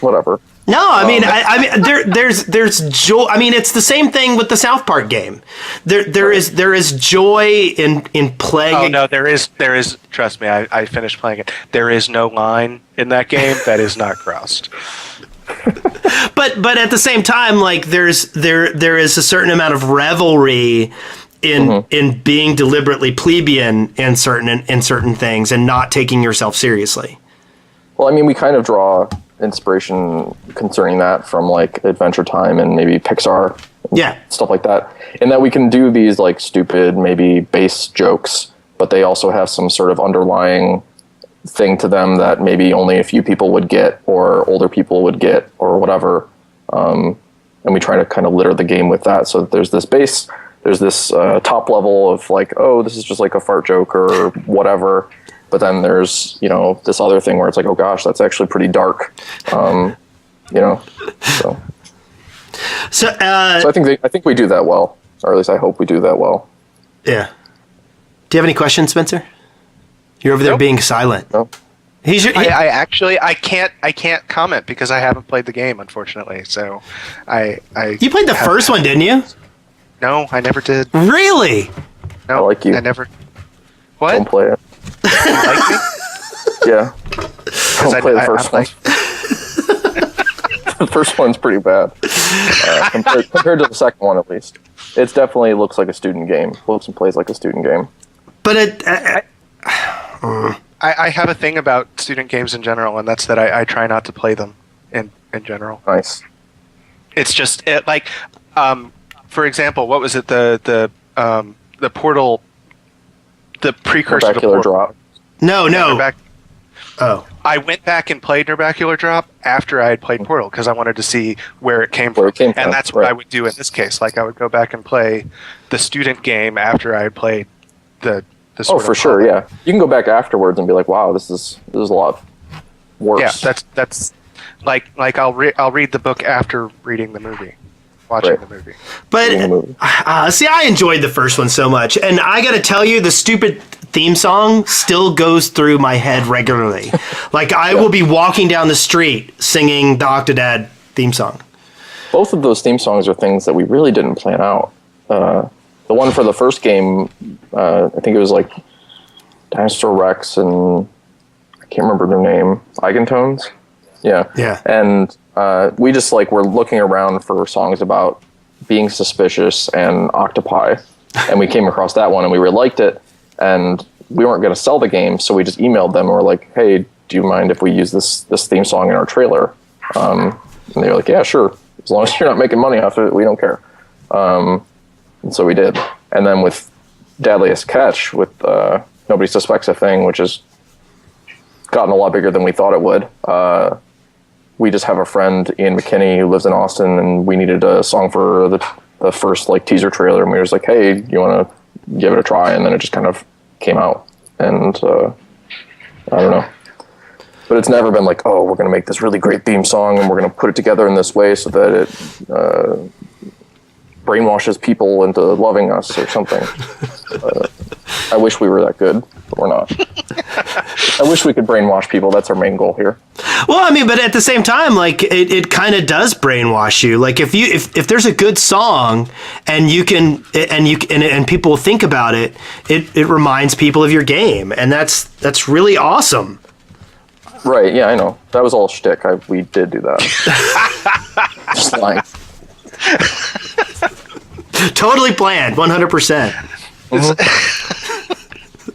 whatever. No, I mean, I mean, there's joy. I mean, it's the same thing with the South Park game. There is joy in playing. Oh no, there is. Trust me, I finished playing it. There is no line in that game that is not crossed. But at the same time, like there is a certain amount of revelry in being deliberately plebeian in certain things and not taking yourself seriously. Well, I mean, we kind of draw inspiration concerning that from like Adventure Time and maybe Pixar, stuff like that, in that we can do these like stupid, maybe base jokes, but they also have some sort of underlying thing to them that maybe only a few people would get, or older people would get, or whatever. And we try to kind of litter the game with that. So there's this base, there's this top level of like, oh, this is just like a fart joke or whatever. But then there's, this other thing where it's like, oh gosh, that's actually pretty dark, So I think we do that well, or at least I hope we do that well. Yeah. Do you have any questions, Spencer? You're over there being silent. No. I can't comment because I haven't played the game, unfortunately. So You played the first one, didn't you? No, I never did. Really? No, I like you. I never. What? Don't play it. You like me? Yeah. Don't play the first one. The first one's pretty bad. Compared to the second one, at least. It definitely looks like a student game. Looks and plays like a student game. But I have a thing about student games in general, and that's that I try not to play them in general. Nice. It's just for example, what was it? The Portal, the precursor to Nerbacular Portal. Drop. No. I went back and played Nerbacular Drop after I had played Portal because I wanted to see where it came from. And that's what I would do in this case. Like I would go back and play the student game after I had played the sort for sure, yeah. You can go back afterwards and be like, wow, this is a lot worse. Yeah, that's like I'll read the book after reading the movie. Watching the movie. But see, I enjoyed the first one so much, and I gotta tell you, the stupid theme song still goes through my head regularly. Like I will be walking down the street singing the Octodad theme song. Both of those theme songs are things that we really didn't plan out. The one for the first game, I think it was like Dinosaur Rex and I can't remember their name. Eigentones? Yeah. And we just were looking around for songs about being suspicious and octopi, and we came across that one and we really liked it, and we weren't going to sell the game, so we just emailed them and we're like, hey, do you mind if we use this theme song in our trailer? And they were like, yeah, sure, as long as you're not making money off it, we don't care. And so we did, And then with Deadliest Catch, with Nobody Suspects a Thing, which has gotten a lot bigger than we thought it would, we just have a friend, Ian McKinney, who lives in Austin, and we needed a song for the first like teaser trailer, and we were just like, hey, you want to give it a try? And then it just kind of came out, and I don't know. But it's never been like, oh, we're going to make this really great theme song, and we're going to put it together in this way so that it brainwashes people into loving us or something. I wish we were that good, but we're not. I wish we could brainwash people. That's our main goal here. Well, I mean, but at the same time, like it kind of does brainwash you. Like if there's a good song and and people think about it, it reminds people of your game, and that's really awesome. Right? Yeah, I know. That was all shtick. We did do that. Just lying. Totally planned, 100%.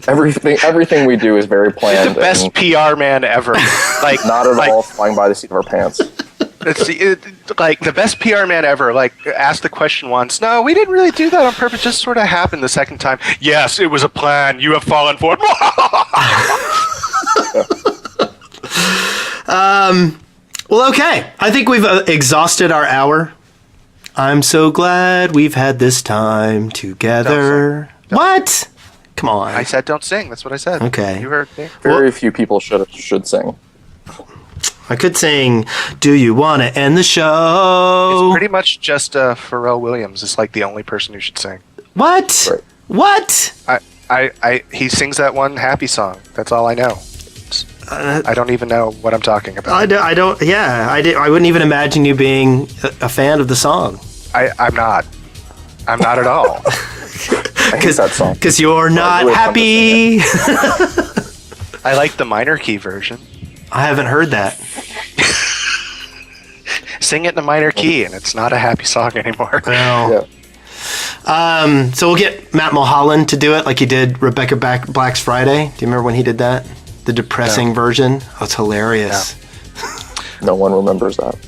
Everything we do is very planned. The best PR man ever. Like not at all flying by the seat of our pants. Like the best PR man ever. Like asked the question once. No, we didn't really do that on purpose. Just sort of happened the second time. Yes, it was a plan. You have fallen for it. Well, okay. I think we've exhausted our hour. I'm so glad we've had this time together. Don't. What? Come on. I said don't sing. That's what I said. Okay. You heard me. Very few people should sing. I could sing, do you want to end the show? It's pretty much just Pharrell Williams is like the only person who should sing. What? Right. What? He sings that one happy song. That's all I know. I don't even know what I'm talking about. I don't. Yeah, I wouldn't even imagine you being a fan of the song. I'm not. I'm not at all. I hate that song. Because you're not happy. I like the minor key version. I haven't heard that. Sing it in a minor key, and it's not a happy song anymore. Well, yeah. So we'll get Matt Mulholland to do it like he did Rebecca Black's Friday. Do you remember when he did that? The depressing version? Oh, it's hilarious. No one remembers that.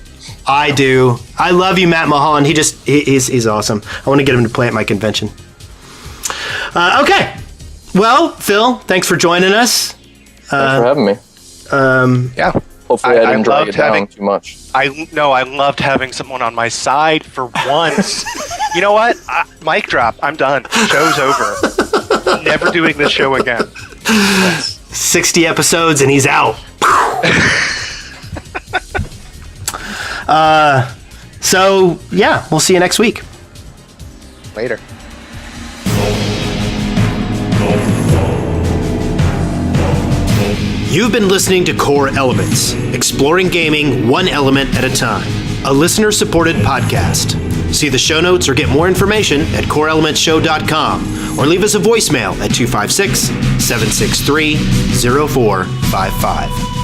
I do. I love you, Matt Mulholland. He's awesome. I want to get him to play at my convention. Okay. Well, Phil, thanks for joining us. Thanks for having me. Yeah. Hopefully I didn't drag it down too much. I loved having someone on my side for once. You know what? Mic drop. I'm done. Show's over. Never doing this show again. 60 episodes and he's out. So, yeah, we'll see you next week. Later. You've been listening to Core Elements, exploring gaming one element at a time. A listener-supported podcast. See the show notes or get more information at coreelementshow.com or leave us a voicemail at 256-763-0455.